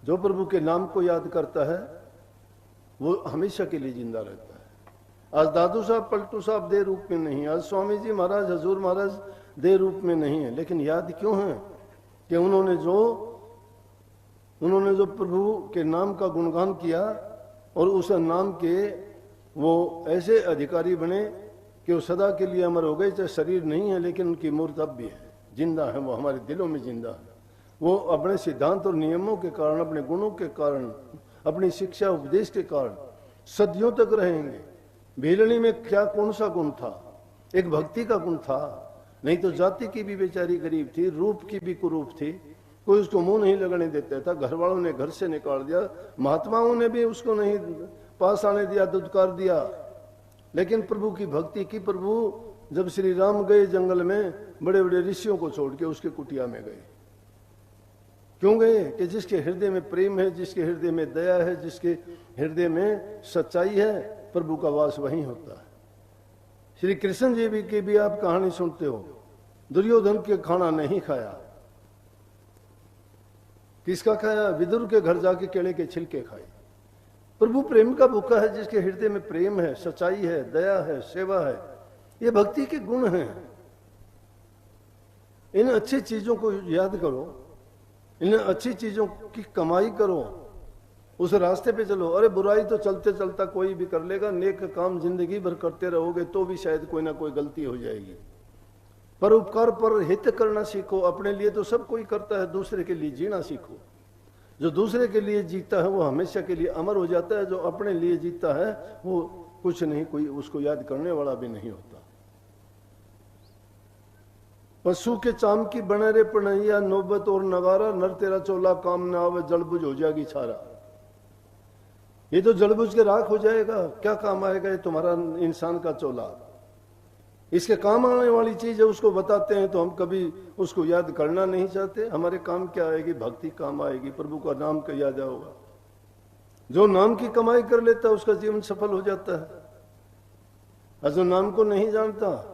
जो प्रभु के नाम को याद करता है वो हमेशा के लिए जिंदा रहता है। आज दादू साहब पलटू साहब देह रूप में नहीं, आज स्वामी जी महाराज, हजूर महाराज देह रूप में नहीं है, लेकिन याद क्यों है? कि उन्होंने जो प्रभु के नाम का गुणगान किया और उस नाम के वो ऐसे अधिकारी बने कि वो सदा के लिए अमर हो गए। चाहे शरीर नहीं है लेकिन उनकी मूर्त अब भी है, जिंदा है, वो हमारे दिलों में जिंदा है। वो अपने सिद्धांत और नियमों के कारण, अपने गुणों के कारण, अपनी शिक्षा उपदेश के कारण सदियों तक रहेंगे। भीलनी में क्या कौन सा गुण था? एक भक्ति का गुण था, नहीं तो जाति की भी बेचारी गरीब थी, रूप की भी कुरूप थी, कोई उसको मुंह नहीं लगने देता था, घर वालों ने घर से निकाल दिया, महात्माओं ने भी उसको नहीं पास आने दिया, दुत्कार दिया। लेकिन प्रभु की भक्ति की। प्रभु जब श्री राम गए जंगल में, बड़े बड़े ऋषियों को छोड़ के उसके कुटिया में गए। क्यों गए? कि जिसके हृदय में प्रेम है, जिसके हृदय में दया है, जिसके हृदय में सच्चाई है, प्रभु का वास वहीं होता है। श्री कृष्ण जी भी की भी आप कहानी सुनते हो, दुर्योधन के खाना नहीं खाया, किसका खाया? विदुर के घर जाके केले के छिलके खाए। प्रभु प्रेम का भूखा है, जिसके हृदय में प्रेम है, सच्चाई है, दया है, सेवा है, ये भक्ति के गुण हैं। इन अच्छी चीजों को याद करो, इन अच्छी चीजों की कमाई करो, उस रास्ते पे चलो। अरे बुराई तो चलते चलता कोई भी कर लेगा, नेक काम जिंदगी भर करते रहोगे तो भी शायद कोई ना कोई गलती हो जाएगी। पर उपकार पर हित करना सीखो। अपने लिए तो सब कोई करता है, दूसरे के लिए जीना सीखो। जो दूसरे के लिए जीता है वो हमेशा के लिए अमर हो जाता है, जो अपने लिए जीता है वो कुछ नहीं, कोई उसको याद करने वाला भी नहीं होता। पशु के चाम की बने रे पनैया, नौबत और नगारा, नर तेरा चोला काम ना आवे, जलबुझ हो जाएगी छारा। ये तो जलबुझ के राख हो जाएगा, क्या काम आएगा ये तुम्हारा इंसान का चोला? इसके काम आने वाली चीज है, उसको बताते हैं तो हम कभी उसको याद करना नहीं चाहते। हमारे काम क्या आएगी? भक्ति काम आएगी, प्रभु का नाम का याद होगा। जो नाम की कमाई कर लेता है उसका जीवन सफल हो जाता है, और जो नाम को नहीं जानता।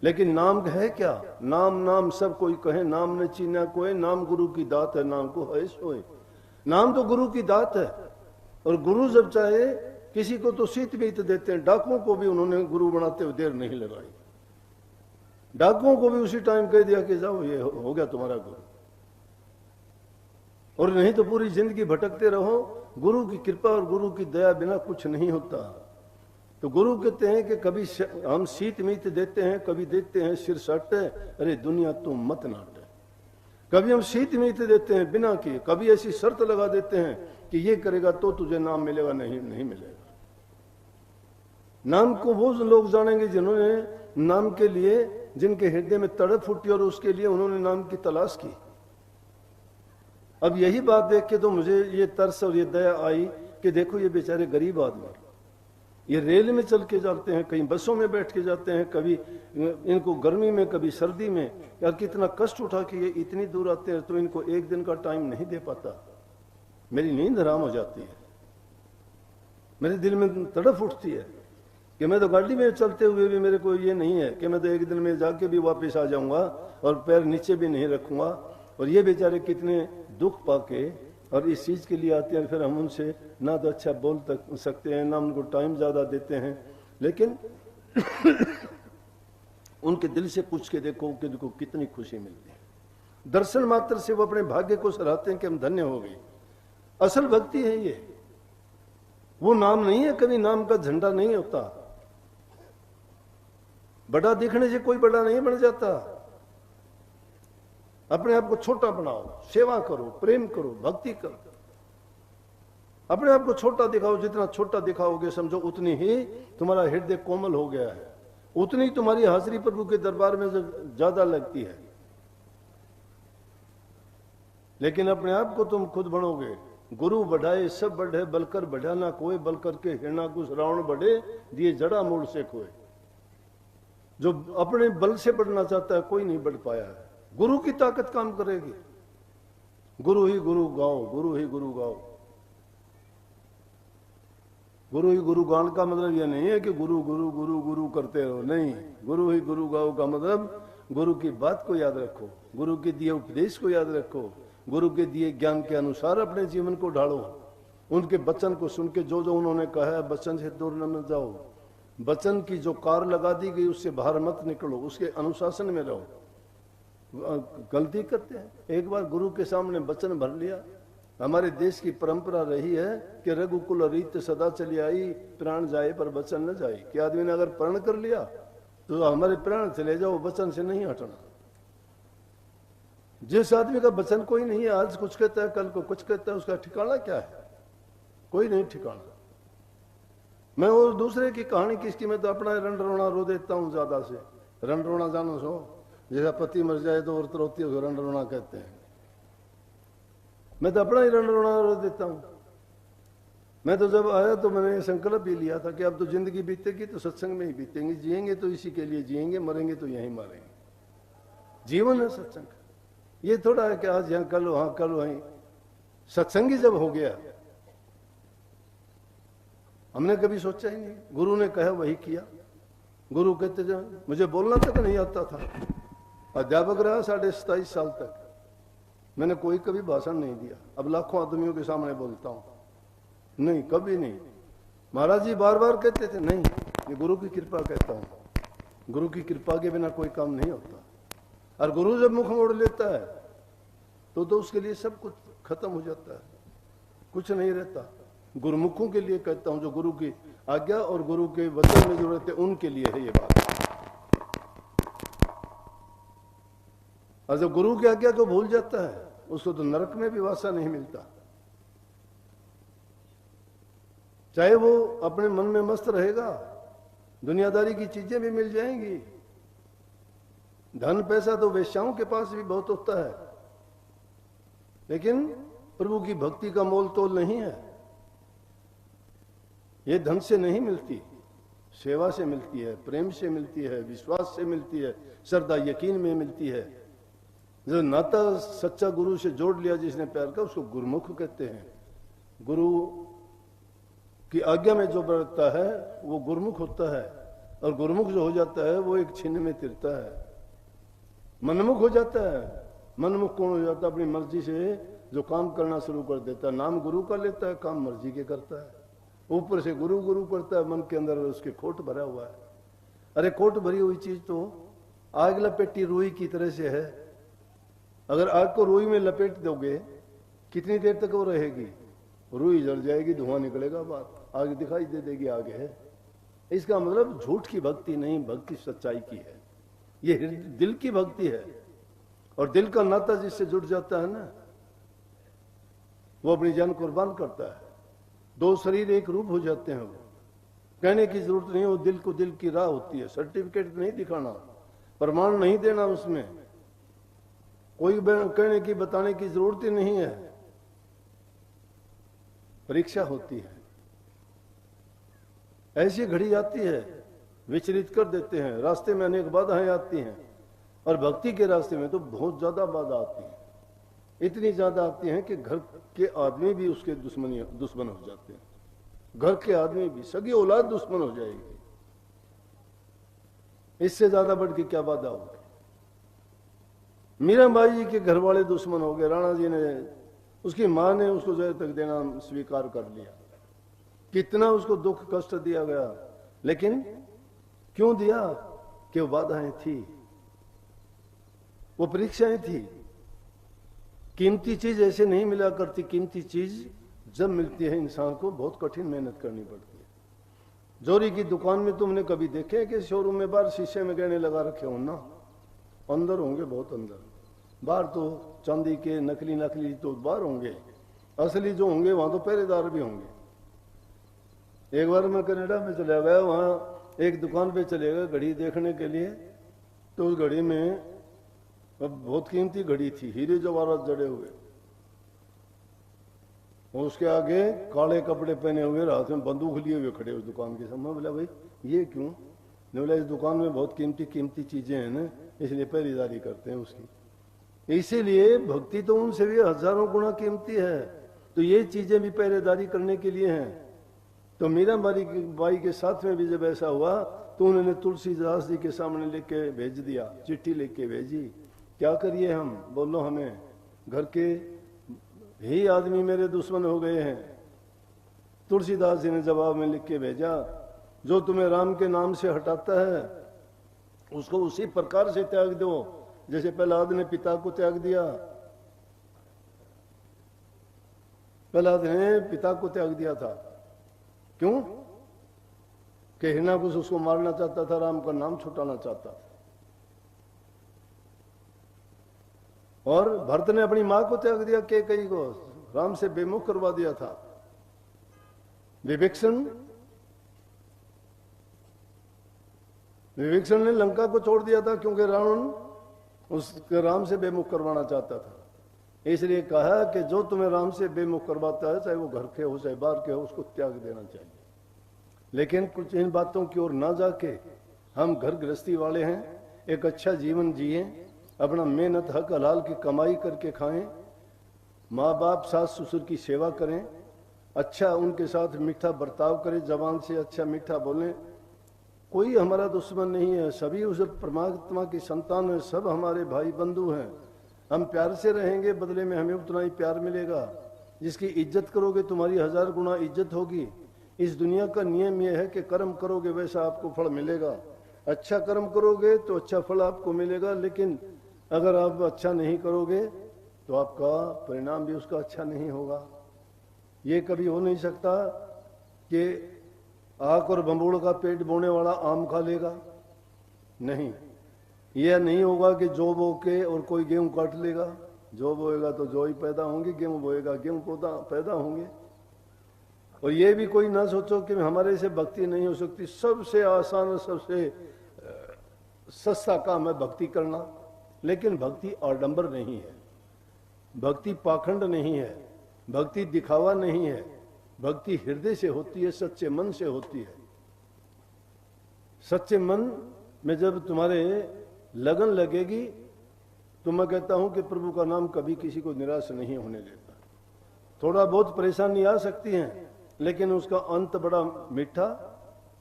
लेकिन नाम है क्या? नाम नाम सब कोई कहे, नाम न चीना कोई, नाम गुरु की दात है, नाम को है सोए। नाम तो गुरु की दात है, और गुरु जब चाहे किसी को तो सीत भी देते हैं। डाकुओं को भी उन्होंने गुरु बनाते हुए देर नहीं लगाई। डाकुओं को भी उसी टाइम कह दिया कि जाओ, ये हो गया तुम्हारा गुरु। और नहीं तो पूरी जिंदगी भटकते रहो। गुरु की कृपा और गुरु की दया बिना कुछ नहीं होता। तो गुरु कहते हैं कि कभी हम सीत मीत देते हैं, कभी देते हैं सिर सट, अरे दुनिया तुम मत नाटे। कभी हम सीत मीत देते हैं बिना किए, कभी ऐसी शर्त लगा देते हैं कि ये करेगा तो तुझे नाम मिलेगा, नहीं नहीं मिलेगा। नाम को वो लोग जानेंगे जिन्होंने नाम के लिए, जिनके हृदय में तड़प उठी और उसके लिए उन्होंने नाम की तलाश की। अब यही बात देख के तो मुझे ये तरस और ये दया आई कि देखो ये बेचारे गरीब आदमी, ये रेल में चल के जाते हैं, कहीं बसों में बैठ के जाते हैं, कभी इनको गर्मी में कभी सर्दी में, यार कितना कष्ट उठा के ये इतनी दूर आते हैं, तो इनको एक दिन का टाइम नहीं दे पाता। मेरी नींद हराम हो जाती है, मेरे दिल में तड़प उठती है कि मैं तो गाड़ी में चलते हुए भी मेरे को ये नहीं है कि मैं तो एक दिन में जाके भी वापस आ जाऊंगा और पैर नीचे भी नहीं रखूंगा। और ये बेचारे कितने दुख पाके और इस चीज के लिए आते हैं, फिर हम उनसे ना तो अच्छा बोल सकते हैं, ना उनको टाइम ज्यादा देते हैं। लेकिन उनके दिल से पूछ के देखो कि उनको कितनी खुशी मिलती है। दर्शन मात्र से वो अपने भाग्य को सराहते हैं कि हम धन्य हो गए। असल भक्ति है ये, वो नाम नहीं है। कभी नाम का झंडा नहीं होता। बड़ा दिखने से कोई बड़ा नहीं बन जाता। अपने आप को छोटा बनाओ, सेवा करो, प्रेम करो, भक्ति करो। अपने आप को छोटा दिखाओ, जितना छोटा दिखाओगे समझो उतनी ही तुम्हारा हृदय कोमल हो गया है, उतनी तुम्हारी हाजिरी प्रभु के दरबार में ज्यादा लगती है। लेकिन अपने आप को तुम खुद बनोगे। गुरु बढ़ाए सब बढ़े, बलकर बढ़ा ना कोई, बलकर के हिरणा कुछ रावण बढ़े, दिए जड़ा मूल से खोए। जो अपने बल से बढ़ना चाहता है कोई नहीं बढ़ पाया है। गुरु की ताकत काम करेगी। गुरु ही गुरु गाओ, गुरु ही गुरु गाओ। गुरु ही गुरु गान का मतलब यह नहीं है कि गुरु गुरु गुरु गुरु करते रहो, नहीं। गुरु ही गुरु गाओ का मतलब गुरु की बात को याद रखो, गुरु के दिए उपदेश को याद रखो, गुरु के दिए ज्ञान के अनुसार अपने जीवन को ढालो। उनके वचन को सुन के जो जो उन्होंने कहा है, वचन से दूर न जाओ। वचन की जो कार लगा दी गई उससे बाहर मत निकलो, उसके अनुशासन में रहो। गलती करते हैं। एक बार गुरु के सामने वचन भर लिया। हमारे देश की परंपरा रही है कि रघुकुल रीत सदा चली आई, प्राण जाए पर वचन न जाए। कि आदमी ने अगर प्रण कर लिया तो हमारे प्राण चले जाओ, वचन से नहीं हटना। जिस आदमी का वचन कोई नहीं है, आज कुछ कहता है कल को कुछ कहता है, उसका ठिकाना क्या है? कोई नहीं ठिकाना। मैं वो दूसरे की कहानी किसकी, मैं तो अपना रण रोना रो देता हूं ज्यादा से। रण रोना जानो सो, जैसा पति मर जाए तो औरत रोती है, रण रोना कहते हैं। मैं तो अपना ही रण देता हूं। मैं तो जब आया तो मैंने संकल्प भी लिया था कि अब तो जिंदगी बीतेगी तो सत्संग में ही बीतेंगे, जिएंगे तो इसी के लिए जिएंगे, मरेंगे तो यहीं मरेंगे। जीवन है सत्संग। ये थोड़ा है कि आज यहां कल वहां कल वहीं। सत्संगी जब हो गया, हमने कभी सोचा ही नहीं, गुरु ने कहा वही किया। गुरु कहते जाओ, मुझे बोलना तक नहीं आता था। अध्यापक रहा 27.5 साल तक, मैंने कोई कभी भाषण नहीं दिया। अब लाखों आदमियों के सामने बोलता हूं, नहीं कभी नहीं। महाराज जी बार बार कहते थे, नहीं ये गुरु की कृपा कहता हूं, गुरु की कृपा के बिना कोई काम नहीं होता। और गुरु जब मुख मोड़ लेता है तो उसके लिए सब कुछ खत्म हो जाता है, कुछ नहीं रहता। गुरुमुखों के लिए कहता हूं, जो गुरु की आज्ञा और गुरु के वचन में जो रहते उनके लिए है ये बात। और जब गुरु की आज्ञा को भूल जाता है उसको तो नरक में भी वासा नहीं मिलता। चाहे वो अपने मन में मस्त रहेगा, दुनियादारी की चीजें भी मिल जाएंगी, धन पैसा तो वेश्याओं के पास भी बहुत होता है, लेकिन प्रभु की भक्ति का मोल तोल नहीं है। ये धन से नहीं मिलती, सेवा से मिलती है, प्रेम से मिलती है, विश्वास से मिलती है, श्रद्धा यकीन में मिलती है। जो नाता सच्चा गुरु से जोड़ लिया जिसने प्यार का, उसको गुरुमुख कहते हैं। गुरु की आज्ञा में जो बरतता है वो गुरुमुख होता है, और गुरुमुख जो हो जाता है वो एक छिन्न में तिरता है। मनमुख हो जाता है। मनमुख कौन हो जाता है? अपनी मर्जी से जो काम करना शुरू कर देता है, नाम गुरु का लेता है, काम मर्जी के करता है, ऊपर से गुरु गुरु पड़ता है, मन के अंदर उसके खोट भरा हुआ है। अरे खोट भरी हुई चीज तो आग लपेटी रुई की तरह से है। अगर आग को रुई में लपेट दोगे कितनी देर तक वो रहेगी? रुई जल जाएगी, धुआं निकलेगा, बात आग दिखाई दे देगी आगे है। इसका मतलब झूठ की भक्ति नहीं, भक्ति सच्चाई की है। ये दिल की भक्ति है, और दिल का नाता जिससे जुड़ जाता है ना, वो अपनी जान कुर्बान करता है। दो शरीर एक रूप हो जाते हैं। वो कहने की जरूरत नहीं, वो दिल को दिल की राह होती है। सर्टिफिकेट नहीं दिखाना, प्रमाण नहीं देना, उसमें कोई कहने की बताने की जरूरत ही नहीं है। परीक्षा होती है, ऐसी घड़ी आती है विचलित कर देते हैं। रास्ते में अनेक बाधाएं आती हैं, और भक्ति के रास्ते में तो बहुत ज्यादा बाधा आती है। इतनी ज्यादा आती हैं कि घर के आदमी भी उसके दुश्मन हो जाते हैं। घर के आदमी भी, सगी औलाद दुश्मन हो जाएगी। इससे ज्यादा बढ़ के क्या बाधा होगी? मीराबाई जी के घर वाले दुश्मन हो गए। राणा जी ने, उसकी मां ने उसको जय तक देना स्वीकार कर लिया। कितना उसको दुख कष्ट दिया गया, लेकिन क्यों दिया? कि वो बाधाएं थी, वो परीक्षाएं थी। कीमती चीज ऐसे नहीं मिला करती। कीमती चीज जब मिलती है इंसान को बहुत कठिन मेहनत करनी पड़ती है। जोरी की दुकान में तुमने कभी देखे कि शोरूम में बाहर शीशे में गहने लगा रखे हो ना? अंदर होंगे, बहुत अंदर। बाहर तो चांदी के नकली नकली तो बाहर होंगे, असली जो होंगे वहां तो पहरेदार भी होंगे। एक बार मैं कनाडा में चला गया, वहां एक दुकान पे चले गए घड़ी देखने के लिए। तो उस घड़ी में अब बहुत कीमती घड़ी थी, हीरे जवाहरात जड़े हुए, और उसके आगे काले कपड़े पहने हुए, हाथ में बंदूक लिए हुए खड़े उस दुकान के सामने। बोला भाई ये क्यों? ने बोला इस दुकान में बहुत कीमती कीमती चीजें हैं ना, इसलिए पहरेदारी करते हैं उसकी। इसीलिए भक्ति तो उनसे भी हजारों गुना कीमती है, तो ये चीजें भी पहरेदारी करने के लिए हैं। तो मीराबाई के साथ में भी जब ऐसा हुआ तो उन्होंने तुलसीदास जी के सामने लेके भेज दिया, चिट्ठी लेके भेजी। क्या करिए हम? बोलो हमें घर के ही आदमी मेरे दुश्मन हो गए हैं। तुलसीदास जी ने जवाब में लिख के भेजा, जो तुम्हें राम के नाम से हटाता है उसको उसी प्रकार से त्याग दो जैसे प्रहलाद ने पिता को त्याग दिया। प्रहलाद ने पिता को त्याग दिया था। क्यों? कि हिरण्याकुश उसको मारना चाहता था, राम का नाम छुटाना चाहता था। और भरत ने अपनी मां को त्याग दिया, कैकेयी को राम से बेमुख करवा दिया था। विभीषण ने लंका को छोड़ दिया था क्योंकि रावण उसके राम से बेमुख करवाना चाहता था। इसलिए कहा कि जो तुम्हें राम से बेमुख करवाता है, चाहे वो घर के हो चाहे बाहर के हो, उसको त्याग देना चाहिए। लेकिन कुछ इन बातों की ओर ना जाके हम घर गृहस्थी वाले हैं, एक अच्छा जीवन जिए, अपना मेहनत हक हलाल की कमाई करके खाएं, माँ बाप सास ससुर की सेवा करें, अच्छा उनके साथ मीठा बर्ताव करें, जबान से अच्छा मीठा बोलें। कोई हमारा दुश्मन नहीं है, सभी उस परमात्मा की संतान है, सब हमारे भाई बंधु हैं। हम प्यार से रहेंगे, बदले में हमें उतना ही प्यार मिलेगा। जिसकी इज्जत करोगे तुम्हारी 1000 गुना इज्जत होगी। इस दुनिया का नियम यह है कि कर्म करोगे वैसा आपको फल मिलेगा। अच्छा कर्म करोगे तो अच्छा फल आपको मिलेगा, लेकिन अगर आप अच्छा नहीं करोगे तो आपका परिणाम भी उसका अच्छा नहीं होगा। ये कभी हो नहीं सकता कि आक और बंबूड़ का पेट बोने वाला आम खा लेगा, नहीं। यह नहीं होगा कि जौ बो के और कोई गेहूं काट लेगा। जौ बोएगा तो जौ ही पैदा होंगे, गेहूं बोएगा गेहूं पैदा होंगे। और ये भी कोई ना सोचो कि हमारे से भक्ति नहीं हो सकती। सबसे आसान और सबसे सस्ता काम है भक्ति करना। लेकिन भक्ति आडंबर नहीं है, भक्ति पाखंड नहीं है, भक्ति दिखावा नहीं है। भक्ति हृदय से होती है, सच्चे मन से होती है। सच्चे मन में जब तुम्हारे लगन लगेगी तो मैं कहता हूं कि प्रभु का नाम कभी किसी को निराश नहीं होने देता। थोड़ा बहुत परेशानी आ सकती है, लेकिन उसका अंत बड़ा मीठा,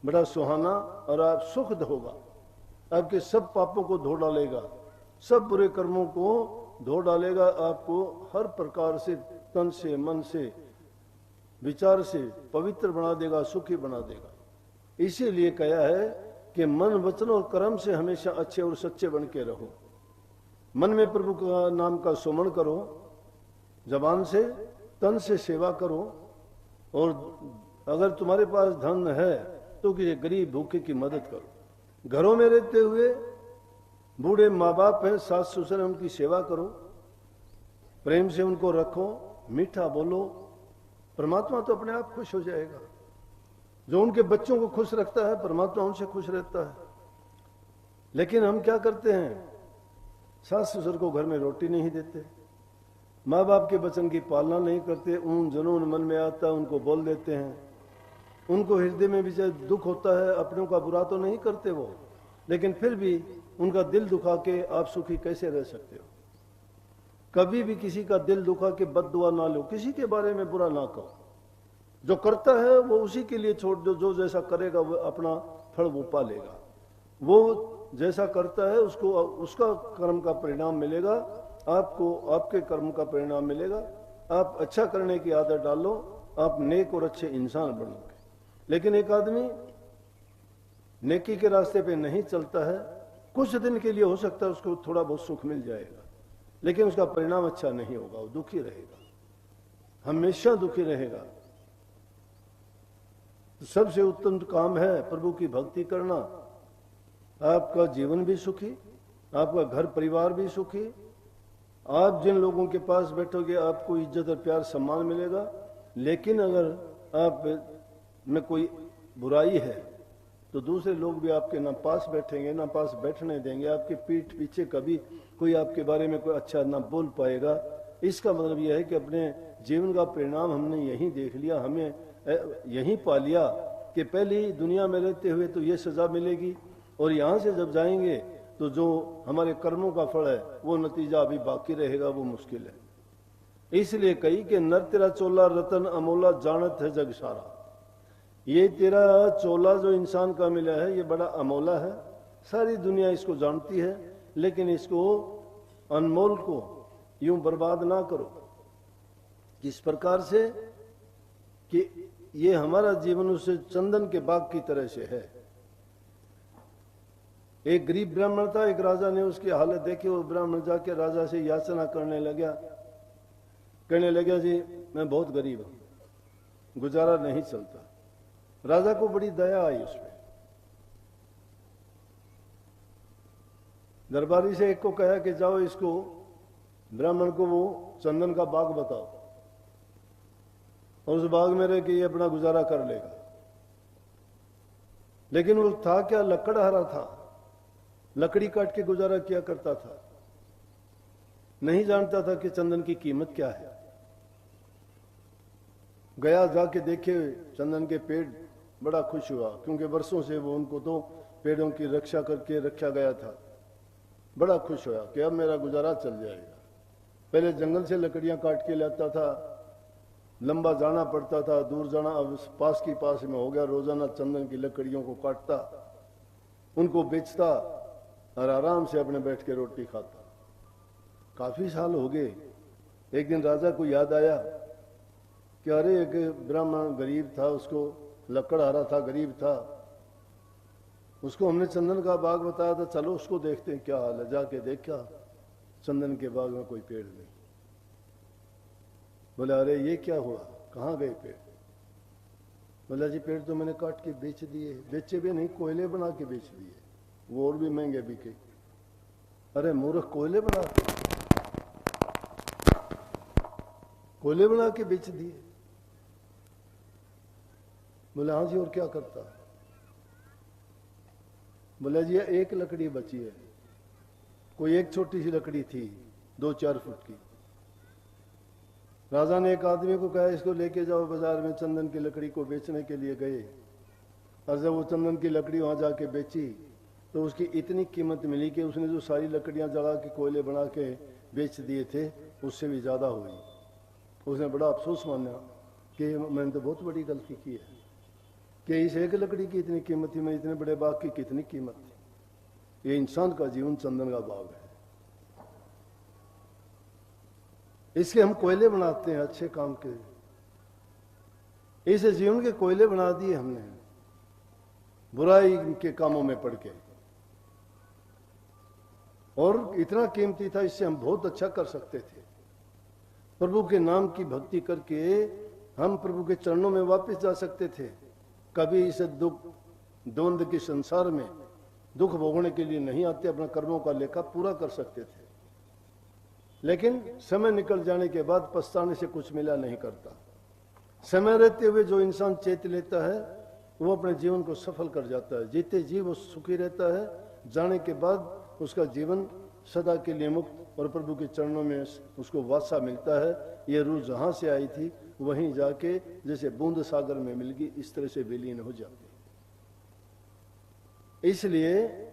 बड़ा सुहाना और आप सुखद होगा। आपके सब पापों को धो डालेगा, सब बुरे कर्मों को धो डालेगा। आपको हर प्रकार से, तन से, मन से, विचार से पवित्र बना देगा, सुखी बना देगा। इसीलिए कहा है कि मन, वचन और कर्म से हमेशा अच्छे और सच्चे बन के रहो। मन में प्रभु का नाम का सुमरण करो, जबान से, तन से सेवा करो। और अगर तुम्हारे पास धन है तो किसी गरीब भूखे की मदद करो। घरों में रहते हुए बूढ़े माँ बाप हैं, सास ससुर हैं, उनकी सेवा करो, प्रेम से उनको रखो, मीठा बोलो। परमात्मा तो अपने आप खुश हो जाएगा। जो उनके बच्चों को खुश रखता है, परमात्मा उनसे खुश रहता है। लेकिन हम क्या करते हैं, सास ससुर को घर में रोटी नहीं देते, माँ बाप के वचन की पालना नहीं करते, उन जुनून मन में आता है उनको बोल देते हैं। उनको हृदय में भी दुख होता है, अपनों का बुरा तो नहीं करते वो, लेकिन फिर भी उनका दिल दुखा के आप सुखी कैसे रह सकते हो। कभी भी किसी का दिल दुखा के बद्दुआ ना लो, किसी के बारे में बुरा ना कहो। जो करता है वो उसी के लिए छोड़ दो, जो जैसा करेगा वो अपना फल वो पालेगा। वो जैसा करता है उसको उसका कर्म का परिणाम मिलेगा, आपको आपके कर्म का परिणाम मिलेगा। आप अच्छा करने की आदत डालो, आप नेक और अच्छे इंसान बनोगे। लेकिन एक आदमी नेकी के रास्ते पे नहीं चलता है, कुछ दिन के लिए हो सकता है उसको थोड़ा बहुत सुख मिल जाएगा, लेकिन उसका परिणाम अच्छा नहीं होगा, वो दुखी रहेगा, हमेशा दुखी रहेगा। तो सबसे उत्तम काम है प्रभु की भक्ति करना। आपका जीवन भी सुखी, आपका घर परिवार भी सुखी। आप जिन लोगों के पास बैठोगे आपको इज्जत और प्यार सम्मान मिलेगा। लेकिन अगर आप में कोई बुराई है तो दूसरे लोग भी आपके ना पास बैठेंगे, ना पास बैठने देंगे। आपके पीठ पीछे कभी कोई आपके बारे में कोई अच्छा ना बोल पाएगा। इसका मतलब यह है कि अपने जीवन का परिणाम हमने यही देख लिया, हमें यही पा लिया कि पहले दुनिया में रहते हुए तो ये सजा मिलेगी, और यहाँ से जब जाएंगे तो जो हमारे कर्मों का फल है वो नतीजा अभी बाकी रहेगा, वो मुश्किल है। इसलिए कही कि नर तेरा चोला रतन अमोला जानत है जग सारा। ये तेरा चोला जो इंसान का मिला है ये बड़ा अमोला है, सारी दुनिया इसको जानती है, लेकिन इसको अनमोल को यूं बर्बाद ना करो। किस प्रकार से कि ये हमारा जीवन उससे चंदन के बाग की तरह से है। एक गरीब ब्राह्मण था, एक राजा ने उसकी हालत देखी, वो ब्राह्मण जाके राजा से याचना करने लगा, कहने लगा जी मैं बहुत गरीब हूं, गुजारा नहीं चलता। राजा को बड़ी दया आई उसमें। दरबारी से एक को कहा कि जाओ इसको ब्राह्मण को वो चंदन का बाग बताओ और उस बाग में रह के ये अपना गुजारा कर लेगा। लेकिन वो था क्या, लकड़हारा था, लकड़ी काट के गुजारा किया करता था। नहीं जानता था कि चंदन की कीमत क्या है। गया, जाके देखे चंदन के पेड़, बड़ा खुश हुआ, क्योंकि वर्षों से वो उनको तो पेड़ों की रक्षा करके रखा गया था। बड़ा खुश हुआ कि अब मेरा गुजारा चल जाएगा। पहले जंगल से लकड़ियां काट के लाता था, लंबा जाना पड़ता था, दूर जाना, अब पास की पास में हो गया। रोजाना चंदन की लकड़ियों को काटता, उनको बेचता और आराम से अपने बैठ के रोटी खाता। काफी साल हो गए। एक दिन राजा को याद आया कि अरे एक ब्राह्मण गरीब था, उसको लकड़हारा था, गरीब था, उसको हमने चंदन का बाग बताया था, चलो उसको देखते हैं क्या हाल है। जाके देखा, चंदन के बाग में कोई पेड़ नहीं। बोला अरे ये क्या हुआ, कहाँ गए पेड़? बोला जी पेड़ तो मैंने काट के बेच दिए। बेचे भी नहीं, कोयले बना के बेच दिए, वो और भी महंगे बिके। अरे मूर्ख, कोयले बना के बेच दिए? बोले हाँ जी, और क्या करता? बोला जी एक लकड़ी बची है, कोई एक छोटी सी लकड़ी थी 2-4 फुट की। राजा ने एक आदमी को कहा इसको लेके जाओ बाजार में, चंदन की लकड़ी को बेचने के लिए गए। और जब वो चंदन की लकड़ी वहां जाके बेची तो उसकी इतनी कीमत मिली कि उसने जो सारी लकड़ियां जला के कोयले बना के बेच दिए थे उससे भी ज्यादा हुई। उसने बड़ा अफसोस माना कि मैंने तो बहुत बड़ी गलती की है कि इस एक लकड़ी की इतनी कीमत थी, मैं इतने बड़े बाग की कितनी कीमत थी। ये इंसान का जीवन चंदन का बाग है। इसके हम कोयले बनाते हैं अच्छे काम के, इसे जीवन के कोयले बना दिए हमने बुराई के कामों में पड़ के। और इतना कीमती था, इससे हम बहुत अच्छा कर सकते थे। प्रभु के नाम की भक्ति करके हम प्रभु के चरणों में वापस जा सकते थे। कभी इस दुख द्वंद के संसार में दुख भोगने के लिए नहीं आते, अपना कर्मों का लेखा पूरा कर सकते थे। लेकिन समय निकल जाने के बाद पछताने से कुछ मिला नहीं करता। समय रहते हुए जो इंसान चेत लेता है वो अपने जीवन को सफल कर जाता है। जीते जी वो सुखी रहता है, जाने के बाद उसका जीवन सदा के लिए मुक्त और प्रभु के चरणों में उसको वासा मिलता है। ये रूह जहां से आई थी वहीं जाके जैसे बूंद सागर में मिल गई, इस तरह से विलीन हो जाती। इसलिए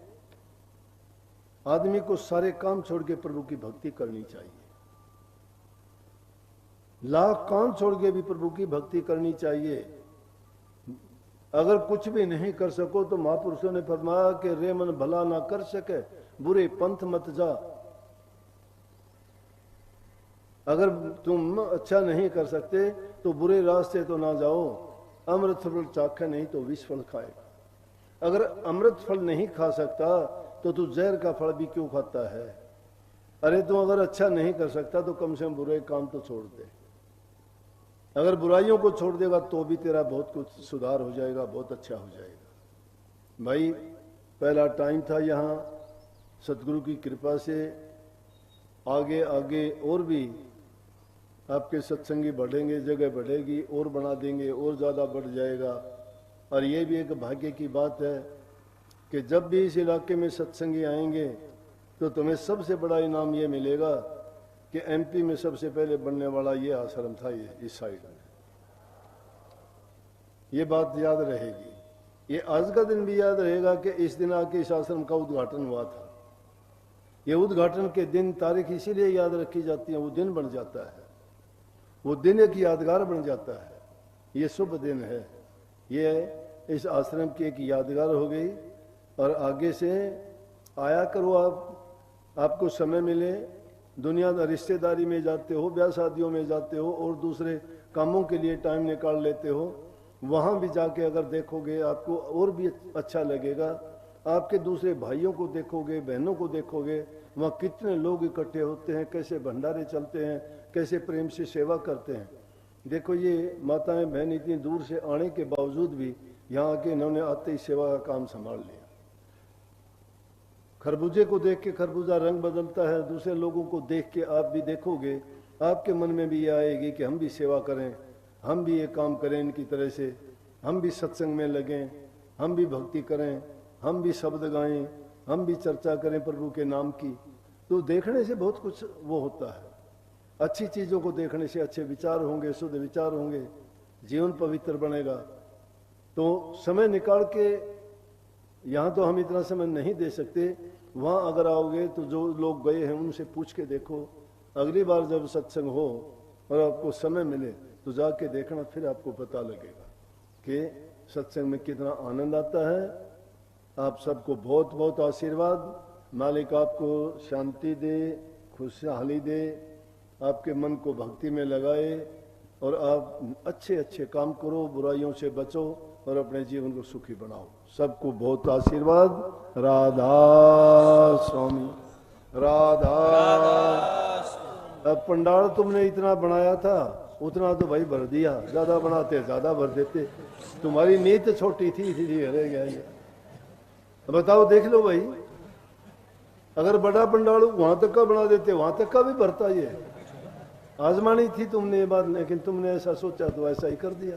आदमी को सारे काम छोड़ के प्रभु की भक्ति करनी चाहिए। लाख काम छोड़ के भी प्रभु की भक्ति करनी चाहिए। अगर कुछ भी नहीं कर सको तो महापुरुषों ने फरमाया कि रे मन भला ना कर सके बुरे पंथ मत जा। अगर तुम अच्छा नहीं कर सकते तो बुरे रास्ते तो ना जाओ। अमृत फल चाखे नहीं तो विष फल खाएगा। अगर अमृत फल नहीं खा सकता तो तू जहर का फल भी क्यों खाता है? अरे तू अगर अच्छा नहीं कर सकता तो कम से कम बुरे काम तो छोड़ दे। अगर बुराइयों को छोड़ देगा तो भी तेरा बहुत कुछ सुधार हो जाएगा, बहुत अच्छा हो जाएगा। भाई पहला टाइम था, यहाँ सतगुरु की कृपा से आगे आगे और भी आपके सत्संगी बढ़ेंगे, जगह बढ़ेगी और बना देंगे और ज़्यादा बढ़ जाएगा। और ये भी एक भाग्य की बात है कि जब भी इस इलाके में सत्संगी आएंगे तो तुम्हें सबसे बड़ा इनाम ये मिलेगा कि एमपी में सबसे पहले बनने वाला ये आश्रम था, ये इस साइड में। ये बात याद रहेगी। ये आज का दिन भी याद रहेगा कि इस दिन आके इस आश्रम का उद्घाटन हुआ था। ये उद्घाटन के दिन तारीख इसीलिए याद रखी जाती है, वो दिन बन जाता है, वो दिन एक यादगार बन जाता है। ये शुभ दिन है, ये इस आश्रम की एक यादगार हो गई। और आगे से आया करो आप, आपको समय मिले, दुनिया रिश्तेदारी में जाते हो, ब्याह शादियों में जाते हो और दूसरे कामों के लिए टाइम निकाल लेते हो, वहां भी जाके अगर देखोगे आपको और भी अच्छा लगेगा। आपके दूसरे भाइयों को देखोगे, बहनों को देखोगे, वहाँ कितने लोग इकट्ठे होते हैं, कैसे भंडारे चलते हैं, कैसे प्रेम से सेवा करते हैं। देखो ये माताएं बहन इतनी दूर से आने के बावजूद भी यहाँ आके इन्होंने आते ही सेवा का काम संभाल लिया। खरबूजे को देख के खरबूजा रंग बदलता है, दूसरे लोगों को देख के आप भी देखोगे, आपके मन में भी ये आएगी कि हम भी सेवा करें, हम भी ये काम करें इनकी तरह से, हम भी सत्संग में लगें, हम भी भक्ति करें, हम भी शब्द गाएं, हम भी चर्चा करें प्रभु के नाम की। तो देखने से बहुत कुछ वो होता है। अच्छी चीजों को देखने से अच्छे विचार होंगे, शुद्ध विचार होंगे, जीवन पवित्र बनेगा। तो समय निकाल के, यहाँ तो हम इतना समय नहीं दे सकते, वहां अगर आओगे तो जो लोग गए हैं उनसे पूछ के देखो। अगली बार जब सत्संग हो और आपको समय मिले तो जाके देखना, फिर आपको पता लगेगा कि सत्संग में कितना आनंद आता है। आप सबको बहुत बहुत आशीर्वाद। मालिक आपको शांति दे, खुशहाली दे, आपके मन को भक्ति में लगाए और आप अच्छे अच्छे काम करो, बुराइयों से बचो और अपने जीवन को सुखी बनाओ। सबको बहुत आशीर्वाद। राधा स्वामी, राधा। अब पंडाल तुमने इतना बनाया था, उतना तो भाई भर दिया, ज्यादा बनाते ज्यादा भर देते। तुम्हारी नीयत छोटी थी इसलिए रह गया ये। बताओ, देख लो भाई, अगर बड़ा पंडाल वहां तक का बना देते, वहां तक का भी भरता ये। आजमानी थी तुमने ये बात, लेकिन तुमने ऐसा सोचा तो ऐसा ही कर दिया।